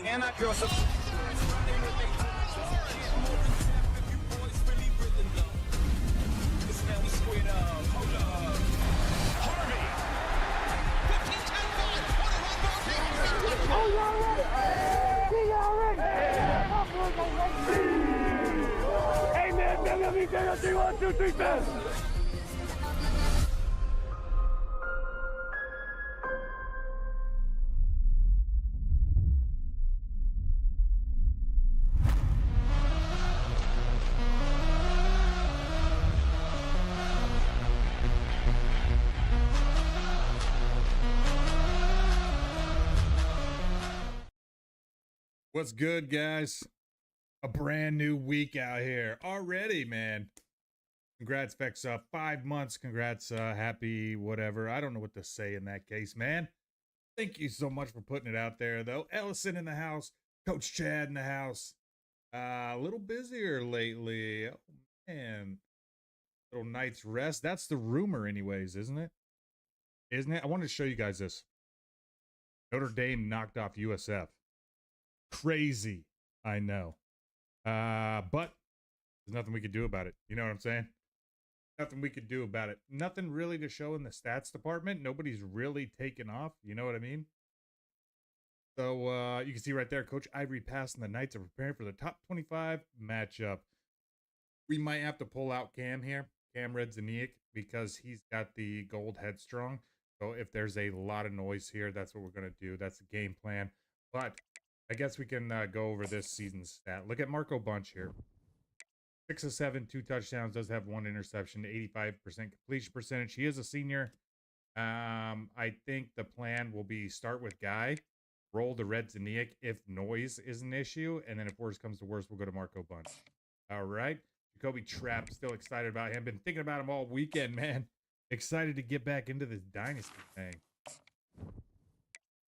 cannot go so. Hey man, WWE 1, 2, 3, fast. What's good, guys? A brand new week out here already, man. Congrats, Vex. 5 months. Congrats. Happy whatever. I don't know what to say in that case, man. Thank you so much for putting it out there, though. Ellison in the house. Coach Chad in the house. A little busier lately. Oh, man. Little night's rest. That's the rumor anyways, isn't it? Isn't it? I wanted to show you guys this. Notre Dame knocked off USF. Crazy, I know, but there's nothing we could do about it. You know what I'm saying? Nothing we could do about it. Nothing really to show in the stats department. Nobody's really taken off. You know what I mean? So you can see right there, Coach Ivory passing the Knights are preparing for the top 25 matchup. We might have to pull out Cam here, Cam Redziniak, because he's got the gold headstrong. So if there's a lot of noise here, that's what we're going to do. That's the game plan. But I guess we can go over this season's stat. Look at Marco Bunch here. 6 of 7, 2 touchdowns, does have 1 interception, 85% completion percentage. He is a senior. I think the plan will be start with Guy, roll to Redziniak if noise is an issue, and then if worse comes to worse, we'll go to Marco Bunch. All right. Jacoby Trapp, still excited about him. Been thinking about him all weekend, man. Excited to get back into this Dynasty thing.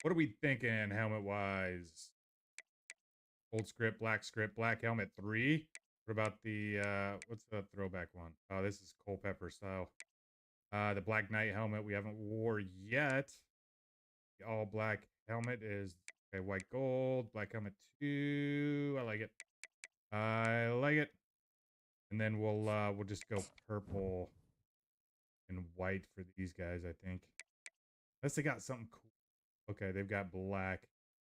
What are we thinking helmet-wise? Old script, black helmet 3. What about the, what's the throwback one? Oh, this is Culpepper style. The Black Knight helmet we haven't wore yet. The all black helmet is, okay, white gold. Black helmet 2. I like it. I like it. And then we'll just go purple and white for these guys, I think. Unless they got something cool. Okay, they've got black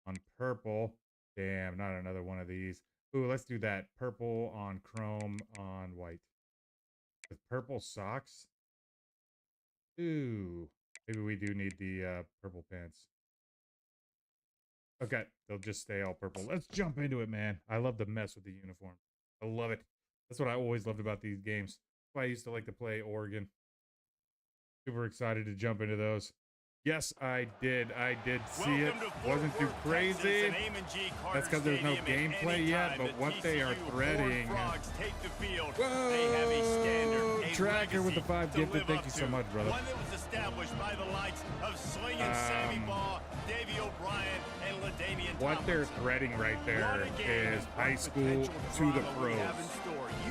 on purple. Damn, not another one of these. Ooh, let's do that. Purple on chrome on white. With purple socks. Ooh, maybe we do need the purple pants. Okay, they'll just stay all purple. Let's jump into it, man. I love to mess with the uniform. I love it. That's what I always loved about these games. That's why I used to like to play Oregon. Super excited to jump into those. Yes, I did. I did see it. Wasn't too crazy. That's because there's no gameplay yet, but what they are threading. Whoa! Tracker with the 5 gifted. Thank you so much, brother. One that was established by the likes of Slinging Sammy Baugh, Davey O'Brien, and LaDainian Thomas. What they're threading right there is high school to the pros.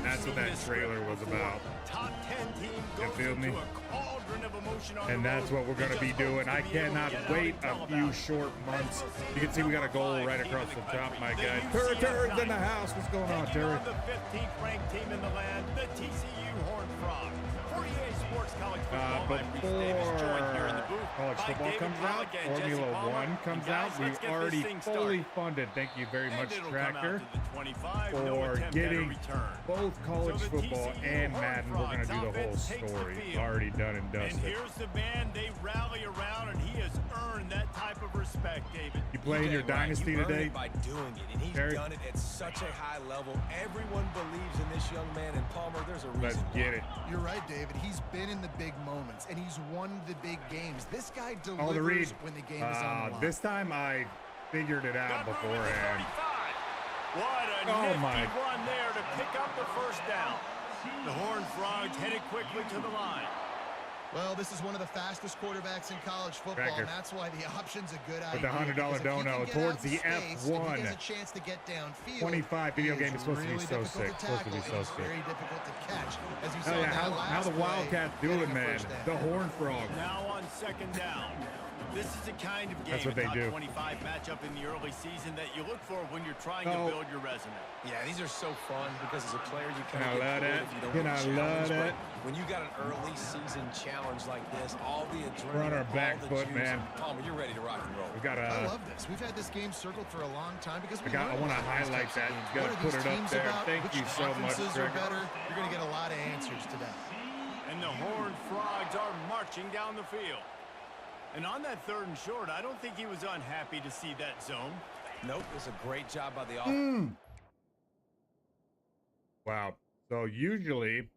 That's what that trailer was about. Top 10 team goes into a cauldron of emotion on and that's what we're going to be doing. I cannot wait a few short months. You can see we got a goal right across the top, my guy. Turret's in the house. What's going on, Turret? The 15th ranked team in the land, the TCU Horned Frogs. 48 Sports College Football. Before college football comes out, Formula One comes out, we already fully funded. Thank you very much, Tracker, for getting both college football and Madden. We're going to do the whole story. Already done and dusted. And here's the man they rally around, and he has earned that type of respect, David. You playing your Dynasty today? By doing it, and he's done it at such a high level. Everyone believes in this young man, and Palmer, there's a reason. Let's get it. You're right, David. He's been in the big moments, and he's won the big games. This guy delivers when the game is on the line. This time I figured it out beforehand. What a nifty run there to pick up the first down. The Horned Frogs headed quickly to the line. Well, this is one of the fastest quarterbacks in college football, and that's why the option's a good idea. With the $100 dono towards the F1. He has a chance to get downfield. 25 video game is supposed to be so sick. Supposed to be so sick. Very difficult to catch. As you saw how the Wildcats doing, man? The Horned Frogs. Now on second down. This is the kind of game, That's what they do. 25 matchup in the early season that you look for when you're trying to build your resume. Yeah, these are so fun because as a player, you Can kind of I get bored if you don't Can get I challenged. love it? When you got an early season challenge like this, all the adrenaline, We're on our back all the foot, juice, man. Palmer, you're ready to rock and roll. We got I love this. We've had this game circled for a long time because we I want to highlight that. You got to put it up there. Thank you so much, Are Greg. better. You're going to get a lot of answers to that. And the Horned Frogs are marching down the field. And on that 3rd and short, I don't think he was unhappy to see that zone. Nope, it was a great job by the offense. Wow. So usually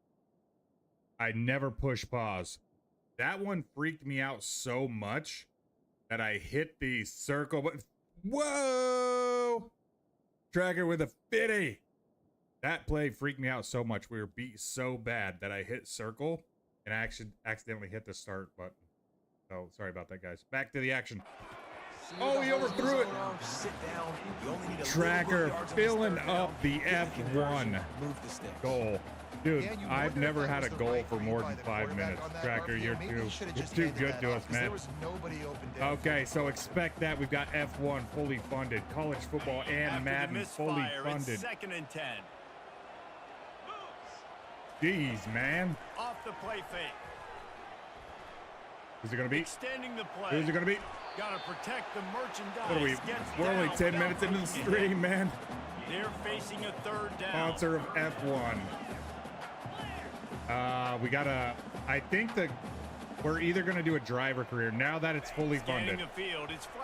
I never push pause. That one freaked me out so much that I hit the circle. But whoa! Tracker with a 50. That play freaked me out so much. We were beat so bad that I hit circle and I actually accidentally hit the start button. So sorry about that, guys. Back to the action. Oh, he overthrew it. Tracker filling up the F1 goal. Dude, I've never had a goal for more than 5 minutes. Tracker, you're too good to us, man. Okay, so expect that. We've got F1 fully funded. College football and Madden fully funded. 2nd and 10. Jeez, man. Off the play fake. Who's it going to be? Extending the play. Who's it going to be? Gotta protect the merchandise. What are we? We're only 10 minutes into the stream, man. They're facing a 3rd down. Sponsor of F1. We gotta. I think that we're either gonna do a driver career now that it's fully funded.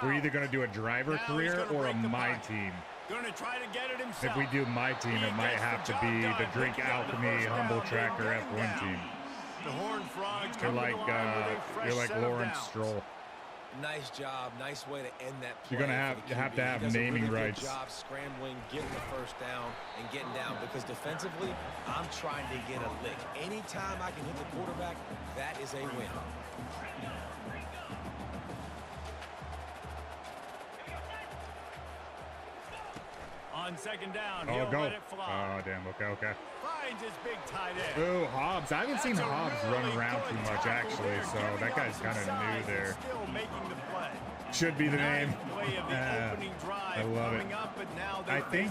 We're either gonna do a driver career or a my team. Gonna try to get it himself. If we do my team, it might have to be the Drink Alchemy Humble Tracker F1 team. The Horned Frogs. You're like Lawrence Stroll. Nice job. Nice way to end that play. You're gonna have to have naming rights. Good job scrambling, getting the 1st down, and getting down. Because defensively, I'm trying to get a lick. Anytime I can hit the quarterback, that is a win. On 2nd down, Oh, he'll go. let it fly. Oh, damn. Okay. Finds his big tight end. Ooh, Hobbs. I haven't seen Hobbs run around too much, actually, so that guy's kind of new there. Still making the play. Should be the name. Play of the opening drive I love it. coming up, but now I think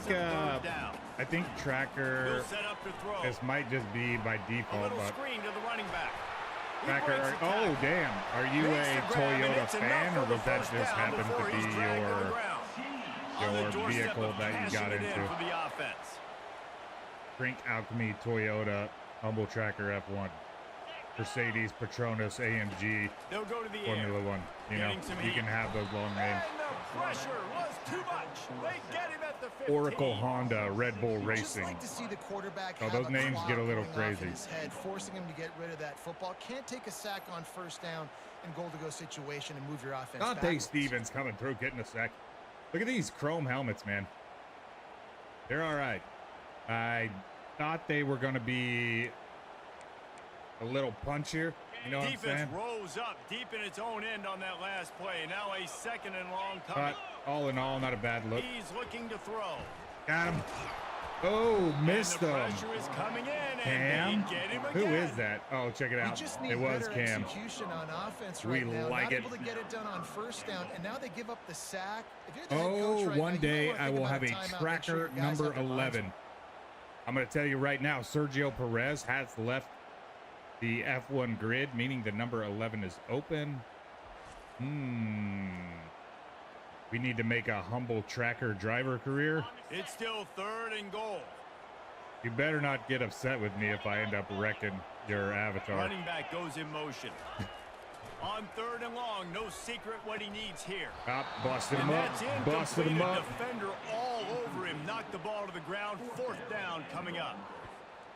I think Tracker. set up to throw. This might just be by A default, little but screen to the running back. He Tracker. breaks the Oh, tackle. damn. Are you Makes a the grab, and Toyota it's enough fan, for or the was that first just down happened before to he's be dragged to the ground. On the your doorstep vehicle of that you got cashing it in into? for the offense. Drink Alchemy Toyota Humble Tracker F1, Mercedes Petronas AMG They'll go to the Formula air. One. You know, Getting some you heat. can have those long names. And the pressure was too much. They get him at the 15. Oracle Honda Red Bull Just Racing. like to see the quarterback Oh, have those a names clock get a little going off in crazy. his head, forcing him to get rid of that football. Can't take a sack on 1st down and goal-to-go situation and move your offense Dante backwards. Stevens coming through, getting a sack. Look at these chrome helmets, man. They're all right. I thought they were going to be a little punchier. You know what I'm saying? Defense rose up deep in its own end on that last play. Now a 2nd and long coming. But all in all, not a bad look. He's looking to throw. Got him. Oh, missed And the them. pressure is coming in, Cam? and they get him Who again. is that? Oh, check it We out. just need It was better Cam. execution on offense We right now. like Not it. able to get it done on 1st down, and now they give up the sack. If you're the head coach Oh, right one now, day you might I think will about have a timeout, make sure tracker your guys number have their lines 11. I'm going to tell you right now, Sergio Perez has left the F1 grid, meaning the number 11 is open. We need to make a humble tracker driver career. It's still 3rd and goal. You better not get upset with me if I end up wrecking your avatar. Running back goes in motion. On 3rd and long, no secret what he needs here. Busted him And up. that's Busted him incomplete. A up. defender all over him. Knocked the ball to the ground. 4th down coming up.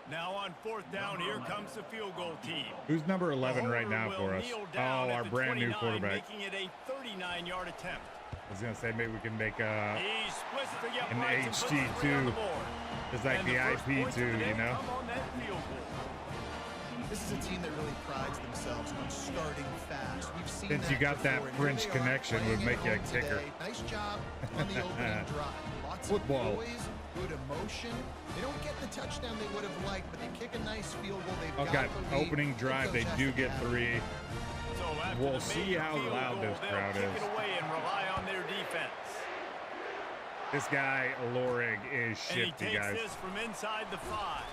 Now on 4th down, here comes the field goal team. Who's number 11 right The now holder for will us? kneel Oh, down at our the brand new 29, quarterback. Making it a 39-yard attempt. I was going to say maybe we can make a... He splits the An uprights and puts the three on HT2. the board. It's like And the first points of IP2, the day you know? come on that field goal. This is a team that really prides themselves on starting fast. We've seen Since that you got that before, and French here they are connection would playing make at you a home kicker. today. Nice job on the opening drive. Lots Football. of poise, good emotion. They don't get the touchdown they would have liked, but they kick a nice field goal. They've Okay, got the lead. opening drive, they Those do has to get happen. 3. So we'll see how loud this crowd is. This guy, Lorig, is shifty, guys. From inside the 5.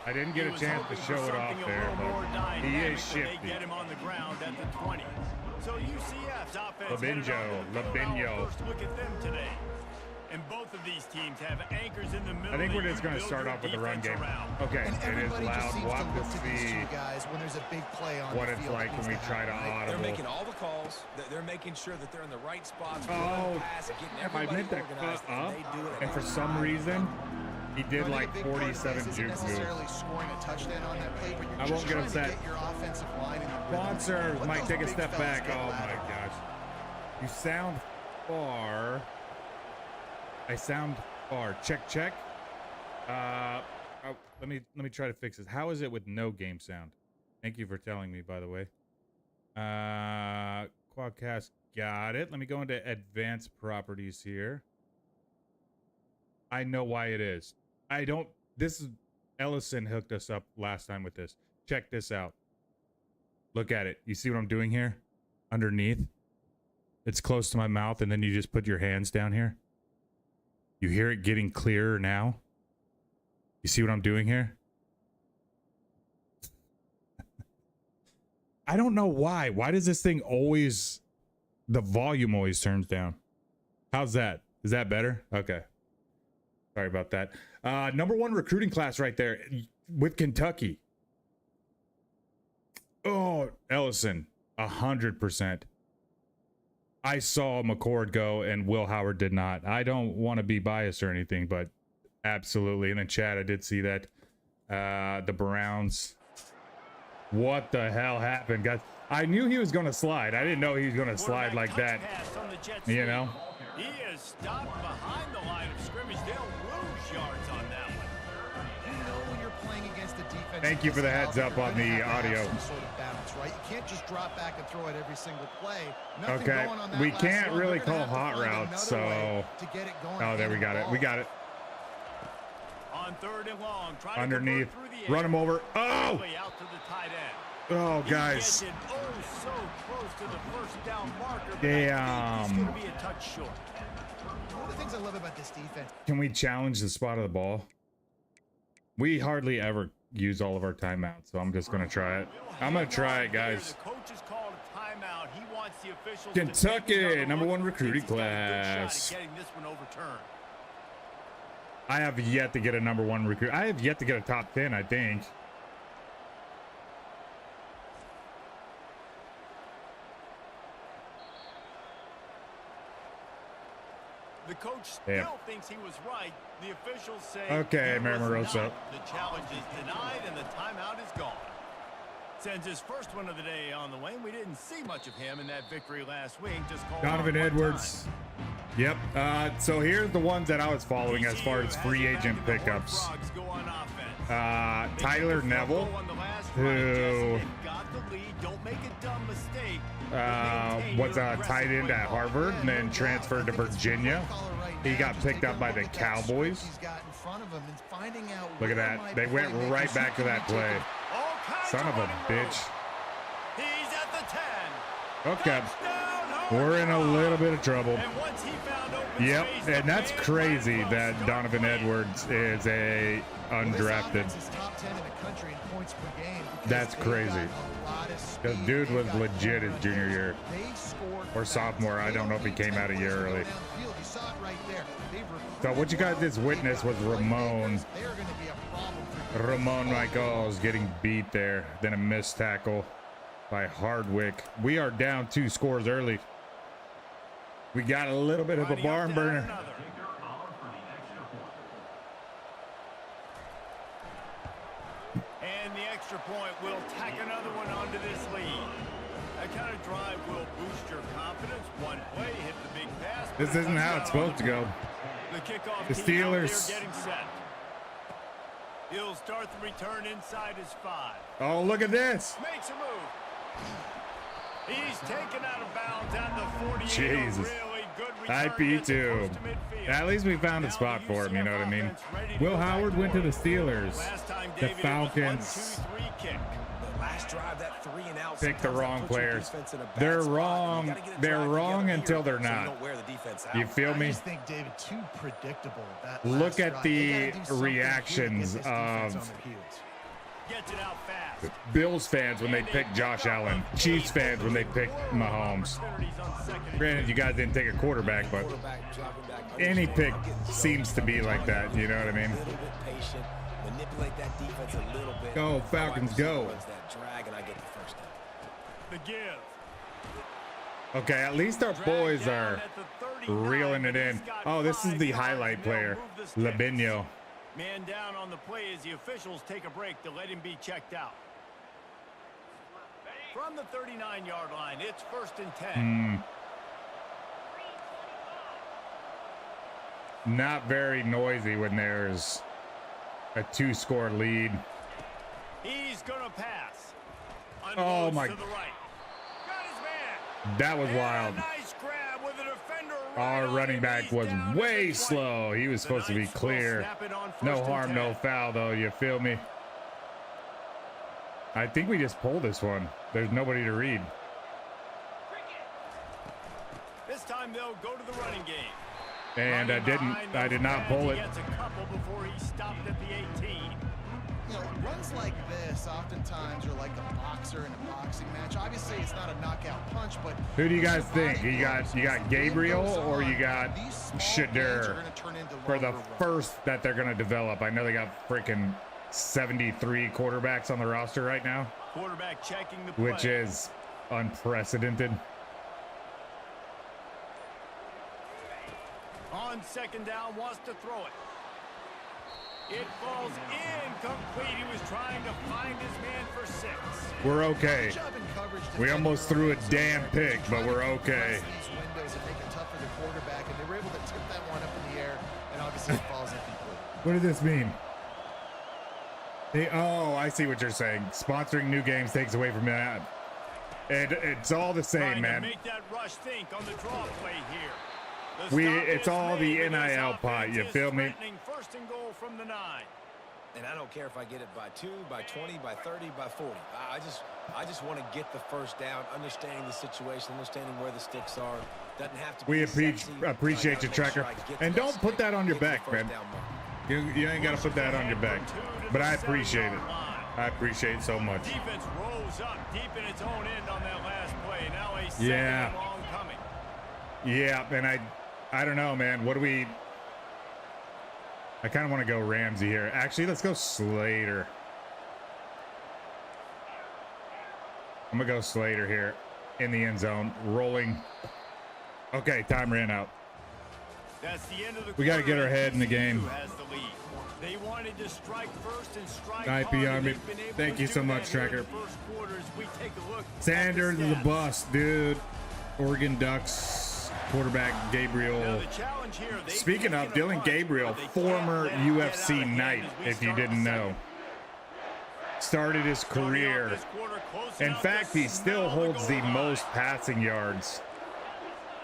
I didn't get a chance to show it off there, but he is shifty. Get him on the ground at the 20. So UCF's offense Labinho. First look at them today. And both of these teams have anchors in the middle. I think we're just going to start off with the run game. Okay, it is loud. We'll have to see when there's a big play on what it's like when we try to audible. They're making all the calls. They're making sure that they're in the right spots. Oh, if I meant that cut up, and for some reason, he did like 47 juke moves. I won't get upset. Sponsor might take a step back. Oh my gosh. You sound far. I sound far. Check, check. Oh, let me try to fix this. How is it with no game sound? Thank you for telling me, by the way. Quadcast, got it. Let me go into advanced properties here. I know why it is. This is Ellison hooked us up last time with this. Check this out. Look at it. You see what I'm doing here? Underneath. It's close to my mouth, and then you just put your hands down here. You hear it getting clearer now? You see what I'm doing here? I don't know why. Why does this thing always... The volume always turns down. How's that? Is that better? Okay. Sorry about that. #1 recruiting class right there with Kentucky. Oh, Ellison. 100%. I saw McCord go and Will Howard did not. I don't want to be biased or anything, but absolutely. In the chat, I did see that. The Browns. What the hell happened, guys? I knew he was going to slide. I didn't know he was going to slide like that. You know? He is stopped behind the line of scrimmage. They'll lose yards on that one. You know when you're playing against the defense. Thank you for the heads up on the audio. Sort of balance, right? You can't just drop back and throw it every single play. Nothing Okay, going on that we last can't one. really They're gonna call have to hot find routes, another way so... to get it going. Oh, there we got it. We got it. On 3rd and long, Underneath. Run him over. Oh! Out to the tight end. Oh, guys. So close to the first down marker. Damn. He's going to be a touch short. One of the things I love about this defense. Can we challenge the spot of the ball? We hardly ever use all of our timeouts, so I'm just going to try it. I'm going to try it, guys. The coach has called a timeout. He wants the officials Kentucky, to #1 recruiting class. getting this one overturned. I have yet to get a #1 recruit. I have yet to get a top 10, I think. The coach still thinks he was right. The officials say okay, Maramosa. The challenge is denied and the timeout is gone. Sends his first one of the day on the way. We didn't see much of him in that victory last week. Just called Donovan Edwards. Yep. So here's the ones that I was following as far as free agent pickups. Tyler Neville, who was a tight end at Harvard and then transferred to Virginia. He got picked up by the Cowboys. Look at that. They went right back to that play. Son of a bitch. He's at the 10. Okay. We're in a little bit of trouble. Yep, and that's crazy that Donovan Edwards is a undrafted. That's crazy. Because dude was legit his junior year. Or sophomore. I don't know if he came out a year early. So what you guys just witnessed was Ramon Michaels getting beat there. Then a missed tackle by Hardwick. We are down 2 scores early. We got a little bit of a barn burner. And the extra point will tack another one onto this lead. That kind of drive will boost your confidence. One play, hit the big pass. This isn't how it's supposed to go. The Steelers. Getting set. He'll start the return inside his 5. Oh, look at this. Makes a move. He's taken out of bounds at the 48. Jesus. Really good IP2. At least we found a spot for him, you know what I mean? Will Howard went to the Steelers. The Falcons Nice drive, that 3 and out. Pick the Sometimes wrong that puts your players. defense in a bad They're spot, wrong. and you gotta get a They're drive wrong together until here they're so you not. don't wear the defense out. You feel me? I just think, David, too predictable. That Look last at drive. the They gotta do something here to get reactions this defense of on their heels. Gets it out fast. Bills fans when they pick Josh Allen, Chiefs fans when they pick Mahomes. Granted, you guys didn't take a quarterback, but any pick seems to be like that. You know what I mean? Manipulate that defense a little bit. Go, Falcons, go. That drag, and I get the first down. The give. Okay, at least our boys are reeling it in. Oh, this is the highlight player, Labinho. Man down on the play as the officials take a break to let him be checked out. From the 39-yard line, it's 1st and 10. Not very noisy when there's a 2-score lead. He's gonna pass. Oh Unloads my! to the right. Got his man. That was And wild. a nice grab with a defender Our right on running him. back He's was down at way the 20. slow. He was supposed to be Nice ball clear. snapping on 1st No and harm, 10. no foul, though. You feel me? I think we just pulled this one. There's nobody to read. This time they'll go to the running game. And I did not pull it. He gets a couple before he stopped at the 18. You know, runs like this oftentimes are like a boxer in a boxing match. Obviously, it's not a knockout punch, but Who do you guys think? You got Gabriel or you got Shadur for the first that they're gonna develop? I know they got freaking 73 quarterbacks on the roster right now, Quarterback checking the play. which is unprecedented. On 2nd down, wants to throw it. It falls incomplete. He was trying to find his man for 6. We're okay. We almost threw a damn pick, but we're okay. These windows and make it tough for the quarterback, and they were able to tip that one up in the air, and obviously it falls incomplete. What does this mean? Oh, I see what you're saying. Sponsoring new games takes away from that. It's all the same, Trying man. to make that rush think on the draw play here. It's all the NIL pot, you feel me? 1st and goal from the 9. And I don't care if I get it by 2, by 20, by 30, by 40. I just want to get the first down, understanding the situation, understanding where the sticks are. Doesn't have to be We sexy, appreciate you, Trekker. And don't put that on your back, man. You ain't got to put that on your back. But I appreciate it. I appreciate it so much. Defense rose up deep in its own end on that last play. Now a 2nd and long coming. Yeah, and I don't know, man. What do we... I kind of want to go Ramsey here. Actually, let's go Slater. I'm going to go Slater here in the end zone. Rolling. Okay, time ran out. That's the end of the We got to get our quarter, head in the TCU game. has the lead. They wanted to strike first and strike IP hard, and Army. they've been able Thank to you do so that much, here in Trekker. the first quarter as we take a look at the Sanders is a stats. bust, dude. Oregon Ducks quarterback Now, Gabriel. the challenge here, they've Speaking of taken a Dylan punch, Gabriel, but they can't former let it get out UFC of hand knight, as we if you start the didn't know. second. Started his Starting out career. this quarter, close In enough fact, to he still smell holds the goal line. most passing yards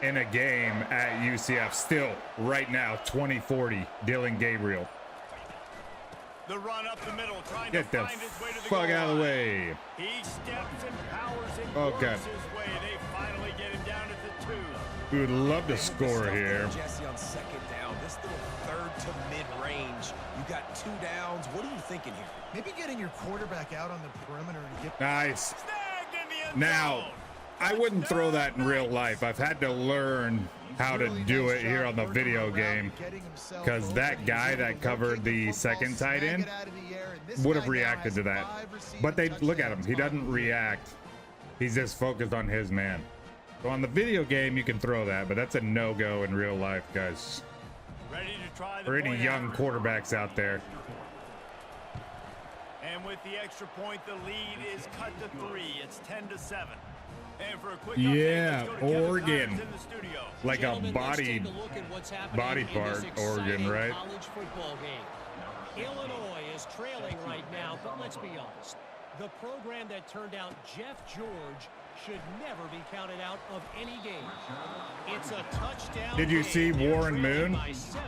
in a game at UCF. Still, right now, 2040, Dylan Gabriel. The run up the middle, trying Get to the find his way to the fuck goal out of the line. way. He steps and powers and Okay. works his way. They finally get him down at the 2. We would love to Able score stuff here. there, Jesse, on 2nd down. This little 3rd to mid-range. You got 2 downs. What are you thinking here? Maybe getting your quarterback out on the perimeter and get... Nice. Snag in the end Now, zone. I wouldn't throw that in real life. I've had to learn how to do it here on the video game, because that guy that covered the second tight end would have reacted to that. But they look at him. He doesn't react. He's just focused on his man. So on the video game, you can throw that, but that's a no-go in real life, guys. Ready to try the For any point young after. quarterbacks out there. And with the extra point, the lead is cut to 3. It's 10-7. And for a quick Yeah, update, let's go to Kevin Oregon. Connors in the studio. Like a Gentlemen, let's body take a look at what's happening body in part, this Oregon, exciting right? college football game. Illinois is trailing right now, but let's be honest. The program that turned out Jeff George should never be counted out of any game. It's a touchdown. Did you see Warren Moon?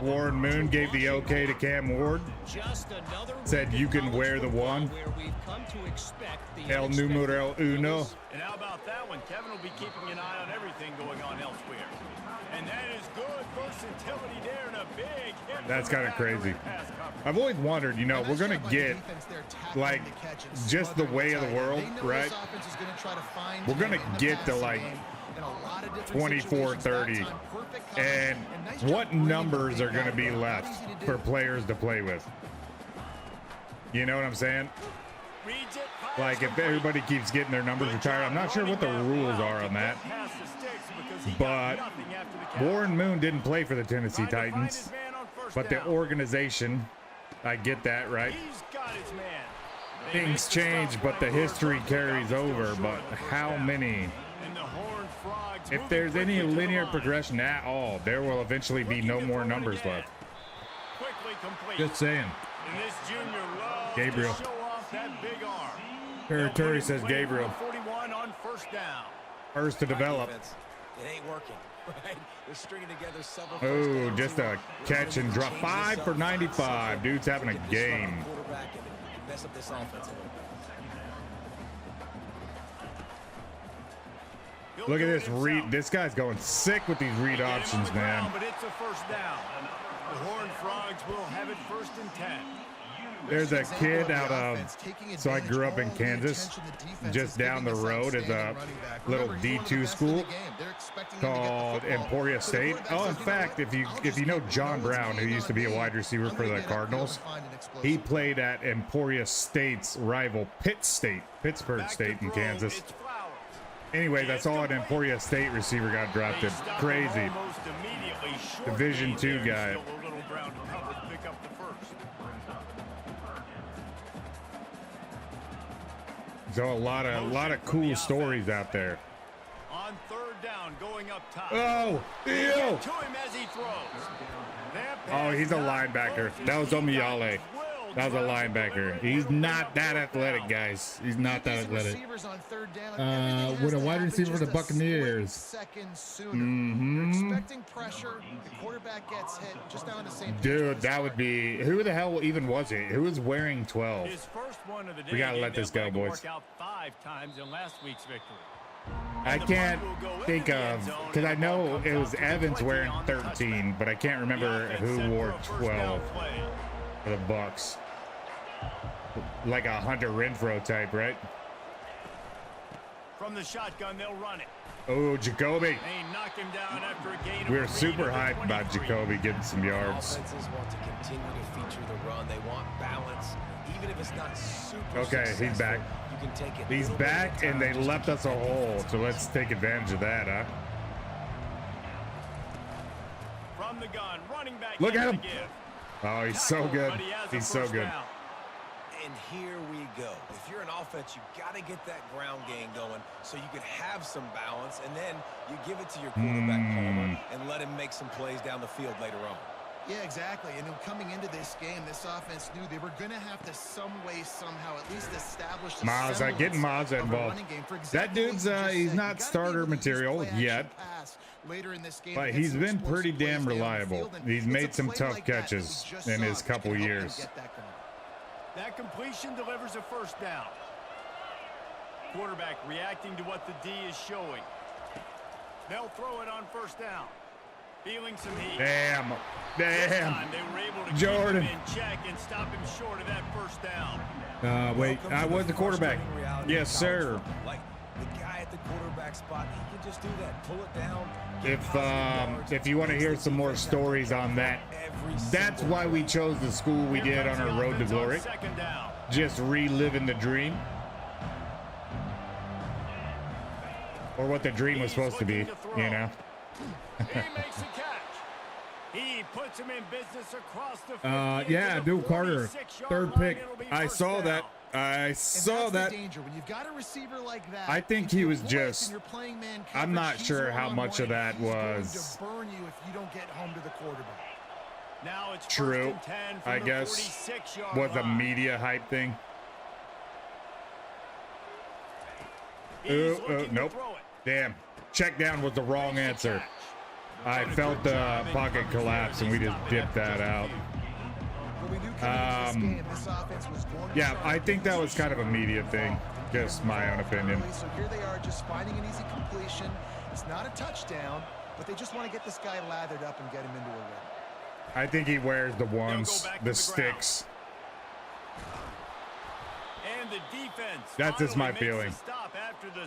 Warren Moon gave the okay to Cam Ward. Just another Said you can wear the one. where we've come to expect the El numero uno. And how about that one? Kevin will be keeping an eye on everything going on elsewhere. And that is good versatility there and a big hit. That's kind of crazy. I've always wondered, you know, we're going to get like just the way of the world, right? We're going to get to like 24-30. And what numbers are going to be left for players to play with? You know what I'm saying? Like if everybody keeps getting their numbers retired, I'm not sure what the rules are on that. But Warren Moon didn't play for the Tennessee Titans, but the organization, I get that, right? Things change, but the history carries over. But how many? If there's any linear progression at all, there will eventually be no more numbers left. Just saying. Gabriel. Terry says Gabriel. First to develop. It ain't working, right? They're stringing together several. Oh, just a catch and drop. 5 for 95. Dude's having a game. Mess up this offense. Look at this read. This guy's going sick with these read options, man. But it's a first down. The Horned Frogs will have it 1st and 10. There's a kid out of, so I grew up in Kansas, just down the road is a little D2 school called Emporia State. Oh, in fact, if you know John Brown, who used to be a wide receiver for the Cardinals, he played at Emporia State's rival Pittsburgh State in Kansas. Anyway, that's all an Emporia State receiver got drafted. Crazy. Division II guy. So a lot of cool stories out there. On 3rd down, going up top. Oh, ew. Oh, he's a linebacker. That was Omiale. That was a linebacker. He's not that athletic, guys. He's not that athletic. With a wide receiver for the Buccaneers. Expecting pressure, the quarterback gets hit just down the same. Dude, that would be. Who the hell even was it? Who was wearing 12? We gotta let this go, boys. 5 times in last week's victory. I can't think of, because I know it was Evans wearing 13, but I can't remember who wore 12 for the Bucks. Like a Hunter Renfrow type, right? From the shotgun, they'll run it. Oh, Jacoby. They knock him down after a gain of We're super hyped about Jacoby getting some yards. Offenses want to continue to feature the run. They want balance, even if it's not super successful. He's back. You can take it. He's back, and they left us a hole, so let's take advantage of that, huh? From the gun, running back. Look at him. Oh, he's so good. He's so good. And here we go. If you're an offense, you got to get that ground game going so you can have some balance, and then you give it to your quarterback Palmer and let him make some plays down the field later on. Yeah, exactly. And coming into this game, this offense knew they were going to have to some way, somehow, at least establish the Mazza, getting Mazza involved. That dude's, he's not starter material yet, but he's been pretty damn reliable. He's made some tough catches in his couple years. That completion delivers a first down. Quarterback reacting to what the D is showing. They'll throw it on first down. Feeling some heat. Damn. Damn. They were able to Jordan. keep him in check and stop him short of that first down. Wait, I was the quarterback. Yes, sir. Like the guy at the quarterback spot, he can just do that. Pull it down. If you want to hear some more stories on that, that's why we chose the school we did on our road to glory. Just reliving the dream. Or what the dream was supposed to be, you know. He makes a catch. He puts him in business across the field. Yeah, Abdul Carter, 3rd pick. I saw that. I saw that. When you've got a receiver like that, I think he was just. I'm not sure how much of that was burn you if you don't get home to the quarterback. Now it's true. I guess was a media hype thing. Nope. Damn. Check down was the wrong answer. I felt the pocket collapse and we just dipped that out. Yeah, I think that was kind of a media thing. Just my own opinion. So here they are just finding an easy completion. It's not a touchdown, but they just want to get this guy lathered up and get him into a rhythm. I think he wears the ones, the sticks. And the defense. That's just my feeling.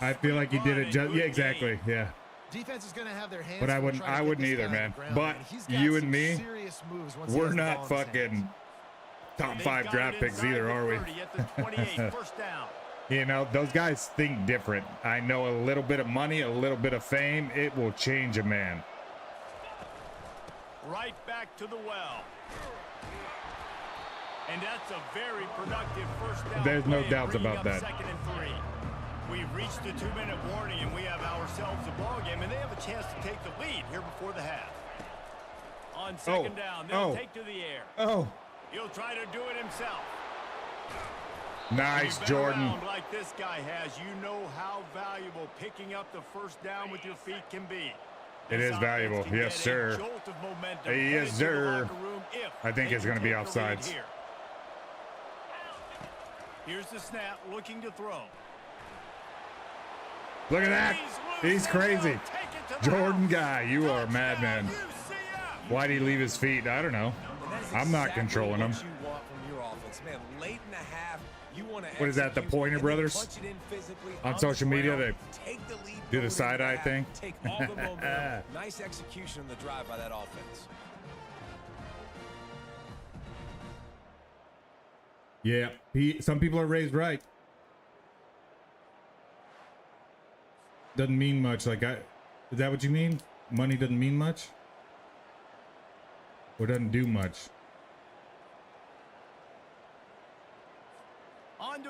I feel like he did it just, yeah, exactly, yeah. Defense is going to have their hands. But I wouldn't either, man. But you and me, we're not fucking top 5 draft picks either, are we? You know, those guys think different. I know a little bit of money, a little bit of fame, it will change a man. Right back to the well. And that's a very productive first down. There's no doubts about that. 2nd and 3. We've reached the 2-minute warning, and we have ourselves a ball game, and they have a chance to take the lead here before the half. On 2nd down, they'll take to the air. He'll try to do it himself. Nice, Jordan. Like this guy has, you know how valuable picking up the first down with your feet can be. It is valuable, yes, sir. Yes, sir. I think it's going to be offsides. Here's the snap, looking to throw. Look at that. He's crazy. Jordan guy, you are a madman. Why'd he leave his feet? I don't know. I'm not controlling him. What is that, the Pointer Brothers? On social media, they do the side-eye thing? Nice execution of the drive by that offense. Yeah, some people are raised right. Doesn't mean much. Like, is that what you mean? Money doesn't mean much? Or doesn't do much?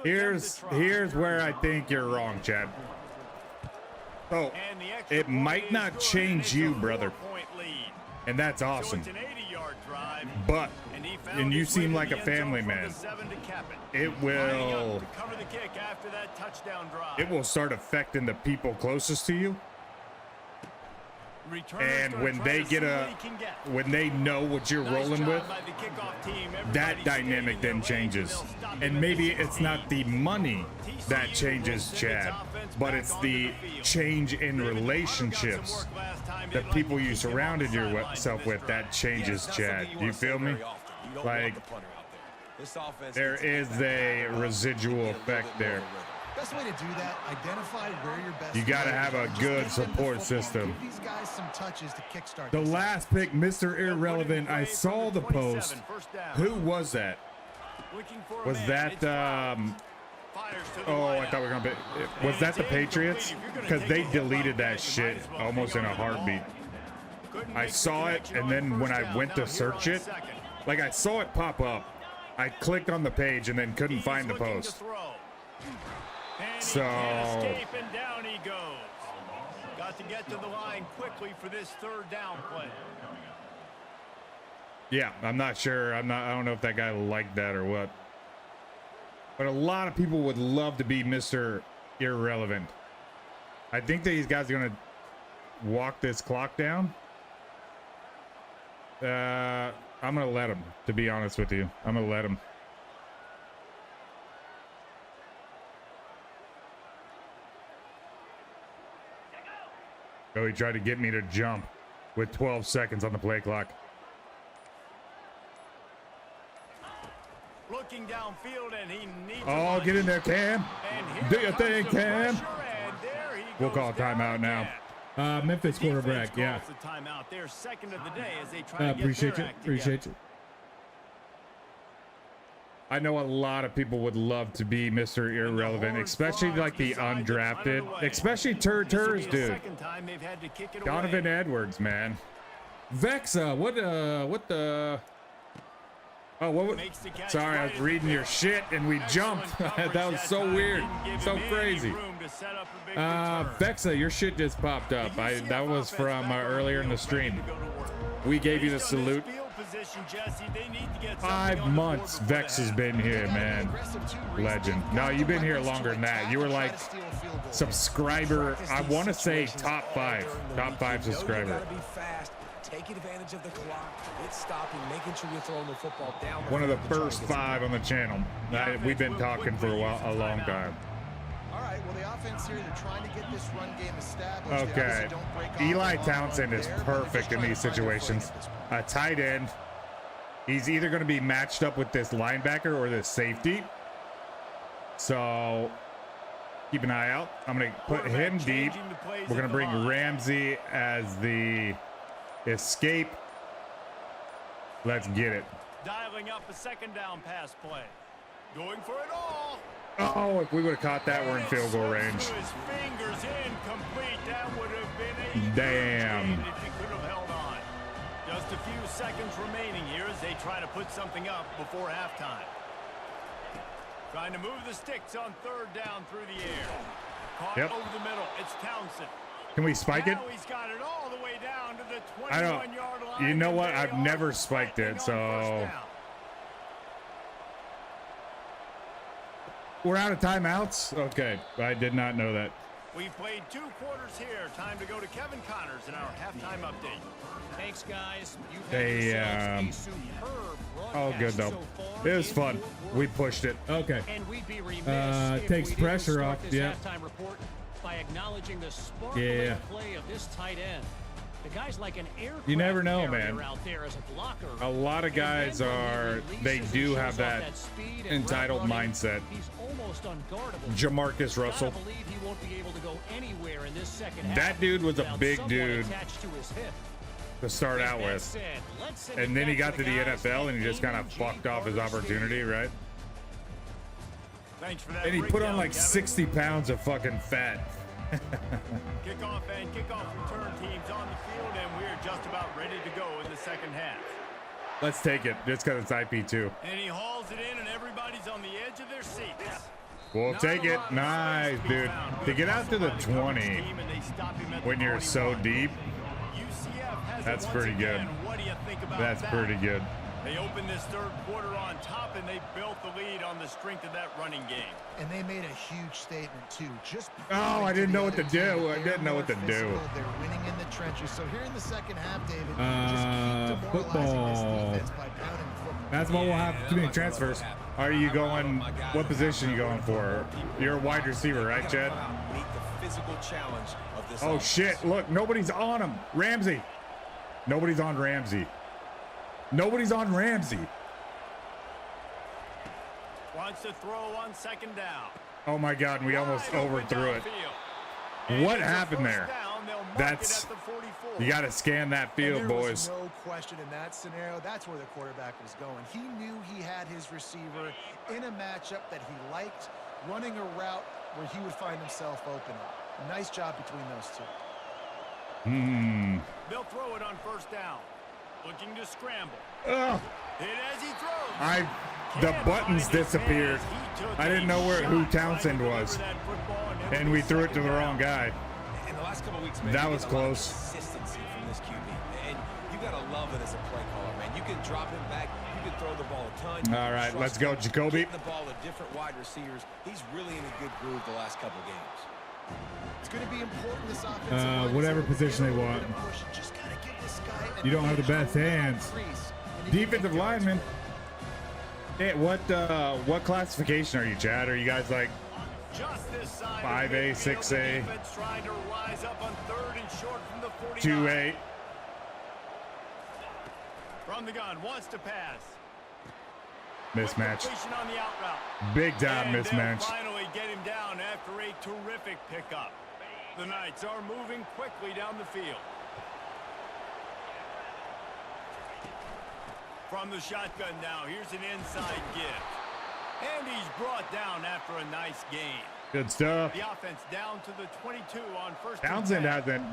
Here's where I think you're wrong, Chad. Oh, it might not change you, brother. And that's awesome. But, and you seem like a family man, it will start affecting the people closest to you. And when they when they know what you're rolling with, that dynamic then changes. And maybe it's not the money that changes, Chad, but it's the change in relationships, the people you surrounded yourself with, that changes, Chad. Do you feel me? Like, there is a residual effect there. Best way to do that, identify where your best. You got to have a good support system. Give these guys some touches to kickstart. The last pick, Mr. Irrelevant. I saw the post. Who was that? Was that oh, I thought we were gonna be. Was that the Patriots? Because they deleted that shit almost in a heartbeat. I saw it, and then when I went to search it, like I saw it pop up, I clicked on the page and then couldn't find the post. So down he goes. Got to get to the line quickly for this 3rd down play. Yeah, I'm not sure. I don't know if that guy liked that or what. But a lot of people would love to be Mr. Irrelevant. I think these guys are gonna walk this clock down. I'm gonna let him, to be honest with you. I'm gonna let him. Oh, he tried to get me to jump with 12 seconds on the play clock. Looking downfield, and he needs get in there, Cam. Do your thing, Cam. We'll call a timeout now. Memphis quarterback, yeah. Appreciate you. I know a lot of people would love to be Mr. Irrelevant, especially like the undrafted, especially Turs, dude. Donovan Edwards, man. Vexa, what the? Oh, what? Sorry, I was reading your shit and we jumped. That was so weird, so crazy. Vexa, your shit just popped up. That was from earlier in the stream. We gave you the salute. 5 months Vex has been here, man. Legend. No, you've been here longer than that. You were like subscriber. I want to say top 5 subscriber. Take advantage of the clock. It's stopping, making sure you're throwing the football down. One of the first 5 on the channel. We've been talking for a long time. All right, well, the offense here, they're trying to get this run game established. Okay. Eli Townsend is perfect in these situations. A tight end. He's either going to be matched up with this linebacker or this safety. So keep an eye out. I'm going to put him deep. We're going to bring Ramsey as the escape. Let's get it. Dialing up a second down pass play. Going for it all. Oh, if we would have caught that, we're in field goal range. His fingers incomplete. That would have been a damn. If he could have held on. Just a few seconds remaining here as they try to put something up before halftime. Trying to move the sticks on third down through the air. Caught over the middle. It's Townsend. Can we spike it? He's got it all the way down to the 21-yard line. You know what? I've never spiked it, so we're out of timeouts. Okay, I did not know that. We've played 2 quarters here. Time to go to Kevin Connors in our halftime update. Thanks, guys. Oh, good though. It was fun. We pushed it. Okay. And we'd be remiss takes pressure off. Yeah. Halftime report by acknowledging the sparkling play of this tight end. The guy's like an aircraft. You never know, man. Out there as a blocker. A lot of guys they do have that entitled mindset. He's almost unguardable. Jamarcus Russell. I believe he won't be able to go anywhere in this second half. That dude was a big dude to start out with. And then he got to the NFL and he just kind of fucked off his opportunity, right? Thanks for that. And he put on like 60 pounds of fucking fat. Kickoff and kickoff return teams on the field, and we're just about ready to go in the second half. Let's take it, just because it's IP2. And he hauls it in, and everybody's on the edge of their seats. We'll take it. Nice, dude. To get out to the 20 when you're so deep, that's pretty good. That's pretty good. They opened this third quarter on top, and they built the lead on the strength of that running game. And they made a huge statement, too. I didn't know what to do. I didn't know what to do. They're winning in the trenches. So here in the second half, David, just keep demoralizing this defense by pounding the football. That's what we'll have. Too many transfers. Are you going, what position are you going for? You're a wide receiver, right, Chad? Oh, shit. Look, nobody's on him. Ramsey. Nobody's on Ramsey. Nobody's on Ramsey. Wants to throw on second down. Oh my God, and we almost overthrew it. What happened there? That's, you got to scan that field, boys. No question in that scenario. That's where the quarterback was going. He knew he had his receiver in a matchup that he liked, running a route where he would find himself open. Nice job between those two. They'll throw it on first down. Looking to scramble. Hit as he throws. The buttons disappeared. I didn't know who Townsend was. And we threw it to the wrong guy. In the last couple weeks, that was close. Consistency from this QB. And you got to love it as a play caller, man. You can drop him back. You can throw the ball a ton. All right, let's go, Jacoby. The ball to different wide receivers. He's really in a good groove the last couple games. It's going to be important this offensive whatever position they want. You don't have the best hands. Defensive lineman. Hey, what classification are you, Chad? Are you guys like 5A, 6A, 2A? From the gun, wants to pass. Mismatch. Big time mismatch. Finally get him down after a terrific pickup. The Knights are moving quickly down the field. From the shotgun now, here's an inside give. And he's brought down after a nice gain. Good stuff. The offense down to the 22 on first. Townsend hasn't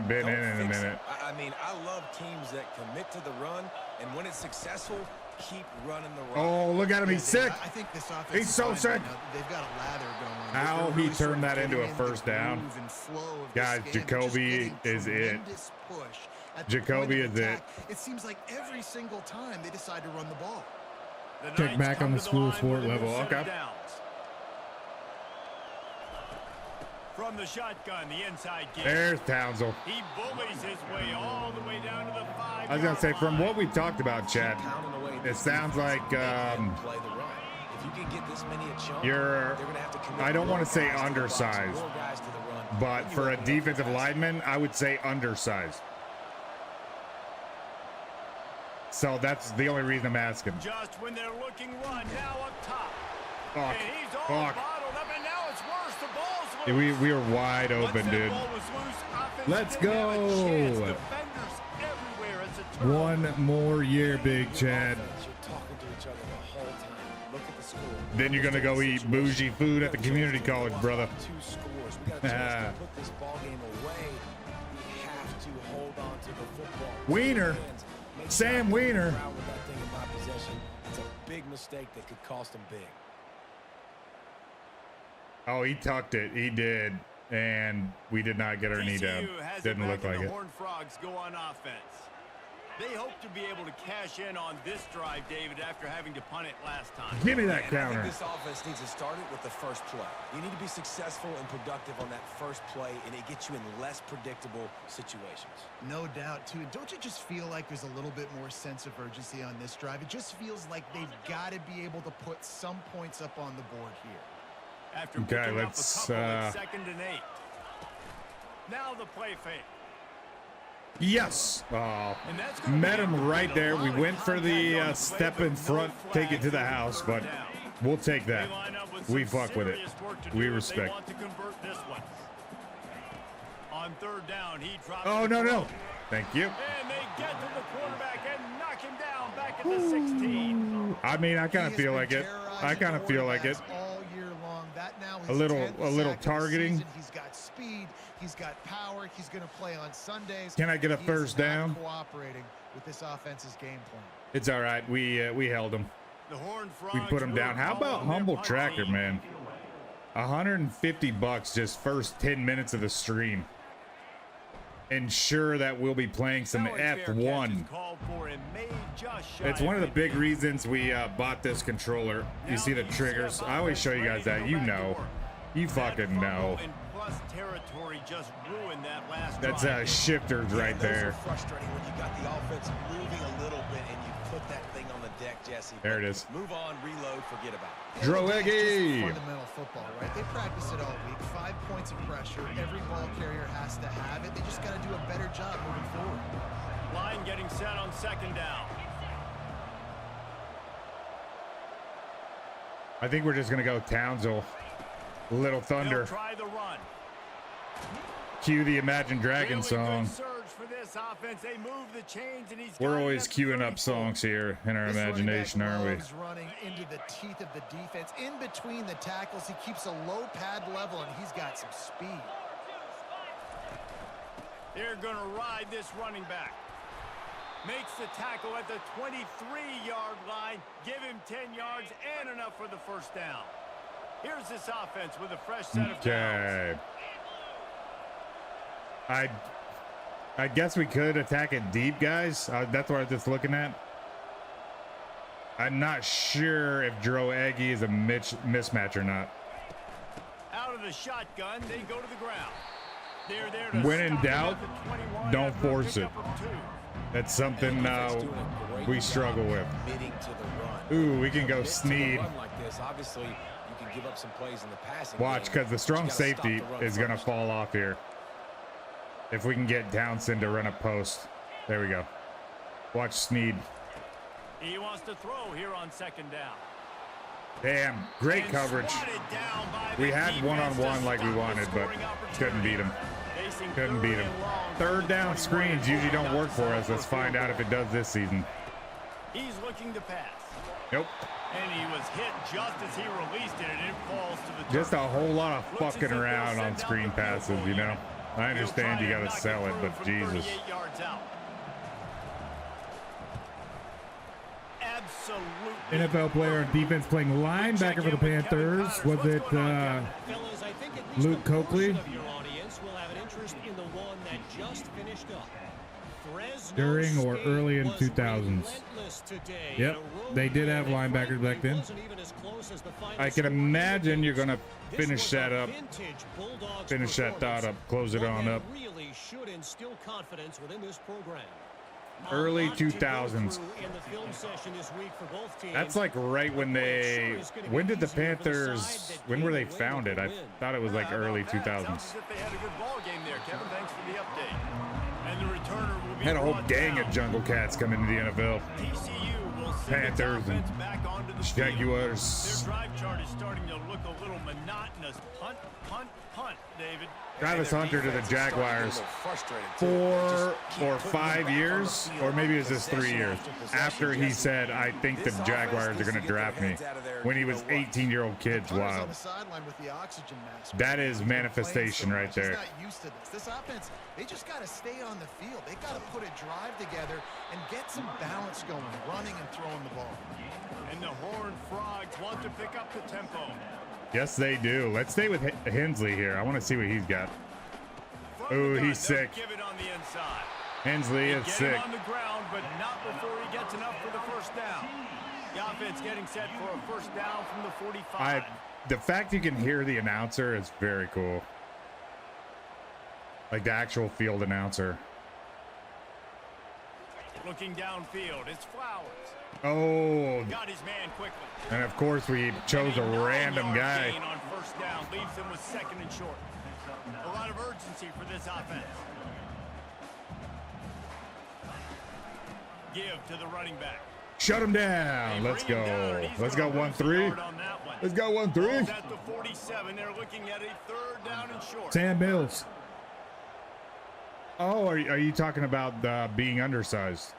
been in a minute. I mean, I love teams that commit to the run, and when it's successful, keep running the run. Oh, look at him. He's sick. I think this offense He's so sick. They've got a lather going. How he turned that into a first down. Guys, Jacoby is it. Jacoby is it. It seems like every single time they decide to run the ball. Check back on the school sport level. Okay. From the shotgun, the inside kick. There's Townsend. He bullies his way all the way down to the 5-yard line. I was gonna say, from what we talked about, Chad, it sounds like you're, I don't want to say undersized, but for a defensive lineman, I would say undersized. So that's the only reason I'm asking. Just when they're looking run, now up top. Fuck. And he's all Fuck. bottled up, and now it's worse. The ball's loose. We were wide open, dude. Let's go. One more year, Big Chad. Then you're gonna go eat bougie food at the community college, brother. Wiener, Sam Wiener. It's a big mistake that could cost him big. Oh, he tucked it. He did, and we did not get our knee down. Didn't look like it. Horned Frogs go on offense. They hope to be able to cash in on this drive, David, after having to punt it last time. Give me that counter. I think this offense needs to start it with the first play. You need to be successful and productive on that first play, and it gets you in less predictable situations. No doubt, too. And don't you just feel like there's a little bit more sense of urgency on this drive? It just feels like they've got to be able to put some points up on the board here. After picking up a couple at 2nd and 8. Now the play fake. Yes. Met him right there. We went for the step in front, take it to the house, but we'll take that. We fuck with it. We respect. On 3rd down, he drops. Oh, no. Thank you. And they get to the quarterback and knock him down back at the 16. I mean, I kind of feel like it. All year long. That now A little targeting. He's got speed. He's got power. He's going to play on Sundays. Can I get a first down? Cooperating with this offense's game plan. It's all right. We held him. The Horned Frogs We put him down. How about Humble Tracker, man? $150 just first 10 minutes of the stream. Ensure that we'll be playing some F1. It's one of the big reasons we bought this controller. You see the triggers? I always show you guys that. You know. You fucking know. That's shifters right there. Frustrating when you got the offense moving a little bit and you put that thing on the deck, Jesse. There it is. Move on, reload, forget about it. Droeggy. Fundamental football, right? They practice it all week. 5 points of pressure. Every ball carrier has to have it. They just got to do a better job moving forward. Line getting set on 2nd down. I think we're just gonna go Townsend. Little Thunder. Try the run. Cue the Imagine Dragons song. We're always queuing up songs here in our imagination, aren't we? Running into the teeth of the defense, in between the tackles, he keeps a low pad level, and he's got some speed. They're going to ride this running back. Makes the tackle at the 23-yard line. Give him 10 yards and enough for the first down. Here's this offense with a fresh set of downs. I guess we could attack it deep, guys. That's what I was just looking at. I'm not sure if Droeggy is a mismatch or not. Out of the shotgun, they go to the ground. They're there to when in doubt, don't force it. That's something we struggle with. Ooh, we can go Snead. Watch, because the strong safety is going to fall off here. If we can get Townsend to run a post. There we go. Watch Snead. He wants to throw here on 2nd down. Damn, great coverage. We had one-on-one like we wanted, but couldn't beat him. Couldn't beat him. 3rd down screens usually don't work for us. Let's find out if it does this season. He's looking to pass. Nope. And he was hit just as he released it, and it falls to the just a whole lot of fucking around on screen passes, you know. I understand you got to sell it, but Jesus. NFL player on defense playing linebacker for the Panthers. Was it Luke Coakley? During or early in 2000s. Yep, they did have linebackers back then. I can imagine you're gonna finish that up, finish that thought up, close it on up. Early 2000s. That's like right when they, when did the Panthers, when were they founded? I thought it was like early 2000s. Had a whole gang of Jungle Cats come into the NFL. Panthers and Jaguars. Their drive chart is starting to look a little monotonous. Punt, punt, punt, David. Travis Hunter to the Jaguars 4 or 5 years, or maybe it was just 3 years, after he said, I think the Jaguars are going to draft me, when he was 18-year-old kids. Wow. That is manifestation right there. This offense, they just got to stay on the field. They got to put a drive together and get some balance going, running and throwing the ball. And the Horned Frogs want to pick up the tempo. Yes, they do. Let's stay with Hensley here. I want to see what he's got. Oh, he's sick. Hensley is sick. On the ground, but not before he gets enough for the first down. The offense getting set for a first down from the 45. The fact you can hear the announcer is very cool. Like the actual field announcer. Looking downfield, it's Flowers. Oh, got his man quickly. And of course we chose a random guy. On first down, leaves him with second and short. A lot of urgency for this offense. Give to the running back. Shut him down. Let's go. Let's go 1-3. Let's go 1-3. At the 47, they're looking at a third down and short. Sam Mills. Oh, are you talking about being undersized?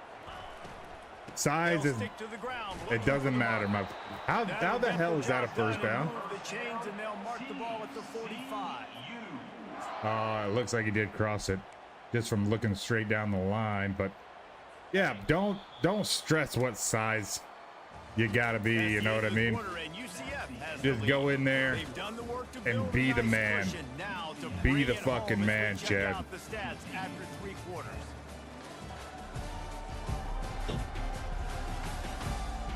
Size is, it doesn't matter. How the hell is that a first down? It looks like he did cross it just from looking straight down the line. But yeah, don't stress what size you gotta be, you know what I mean? Just go in there and be the man. Be the fucking man, Chad.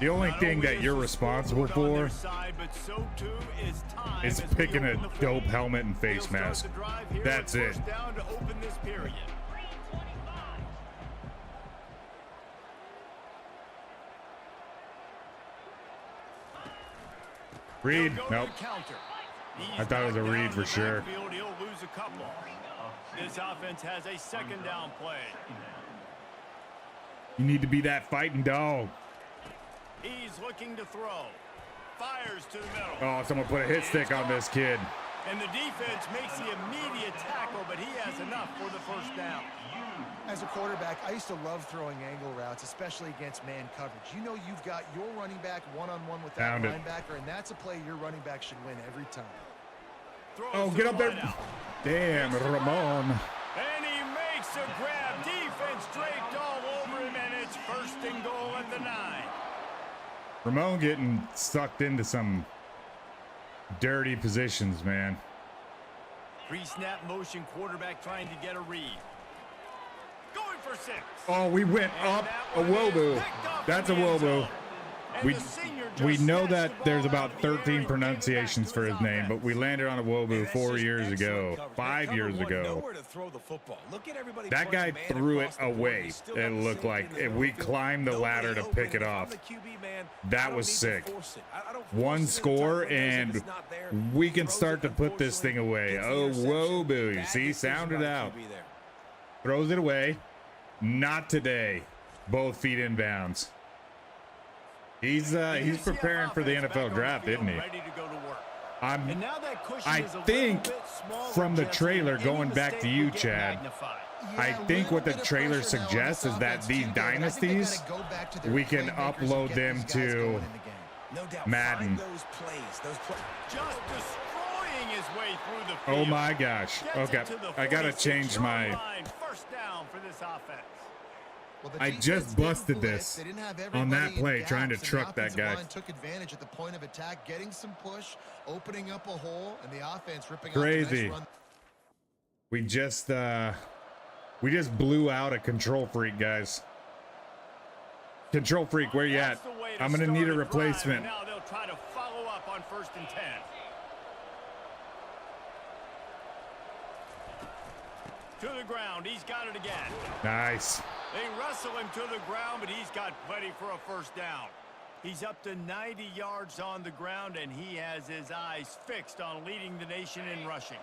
The only thing that you're responsible for is picking a dope helmet and face mask. That's it. Reed? Nope. I thought it was a read for sure. This offense has a second down play. You need to be that fighting dog. He's looking to throw. Fires to the middle. Oh, someone put a hit stick on this kid. And the defense makes the immediate tackle, but he has enough for the first down. As a quarterback, I used to love throwing angle routes, especially against man coverage. You know you've got your running back one-on-one with that linebacker, and that's a play your running back should win every time. Oh, get up there. Damn, Ramon. And he makes a grab. Defense draped all over him, and it's first and goal at the 9. Ramon getting sucked into some dirty positions, man. Pre-snap motion, quarterback trying to get a read. Going for 6. Oh, we went up a Wobu. That's a Wobu. We know that there's about 13 pronunciations for his name, but we landed on a Wobu 4 years ago, 5 years ago. That guy threw it away, it looked like. And we climbed the ladder to pick it off. That was sick. One score, and we can start to put this thing away. Oh, Wobu. You see, sounded out. Throws it away. Not today. Both feet in bounds. He's preparing for the NFL draft, isn't he? I think from the trailer, going back to you, Chad, I think what the trailer suggests is that these dynasties, we can upload them to Madden. Oh my gosh. Okay, I gotta change my... Well, I just busted this on that play, trying to truck that guy. Took advantage at the point of attack, getting some push, opening up a hole, and the offense ripping crazy. We just We just blew out a control freak, guys. Control freak, where you at? I'm gonna need a replacement. Now they'll try to follow up on 1st and 10. To the ground, he's got it again. Nice. They wrestle him to the ground, but he's got plenty for a 1st down. He's up to 90 yards on the ground, and he has his eyes fixed on leading the nation in rushing.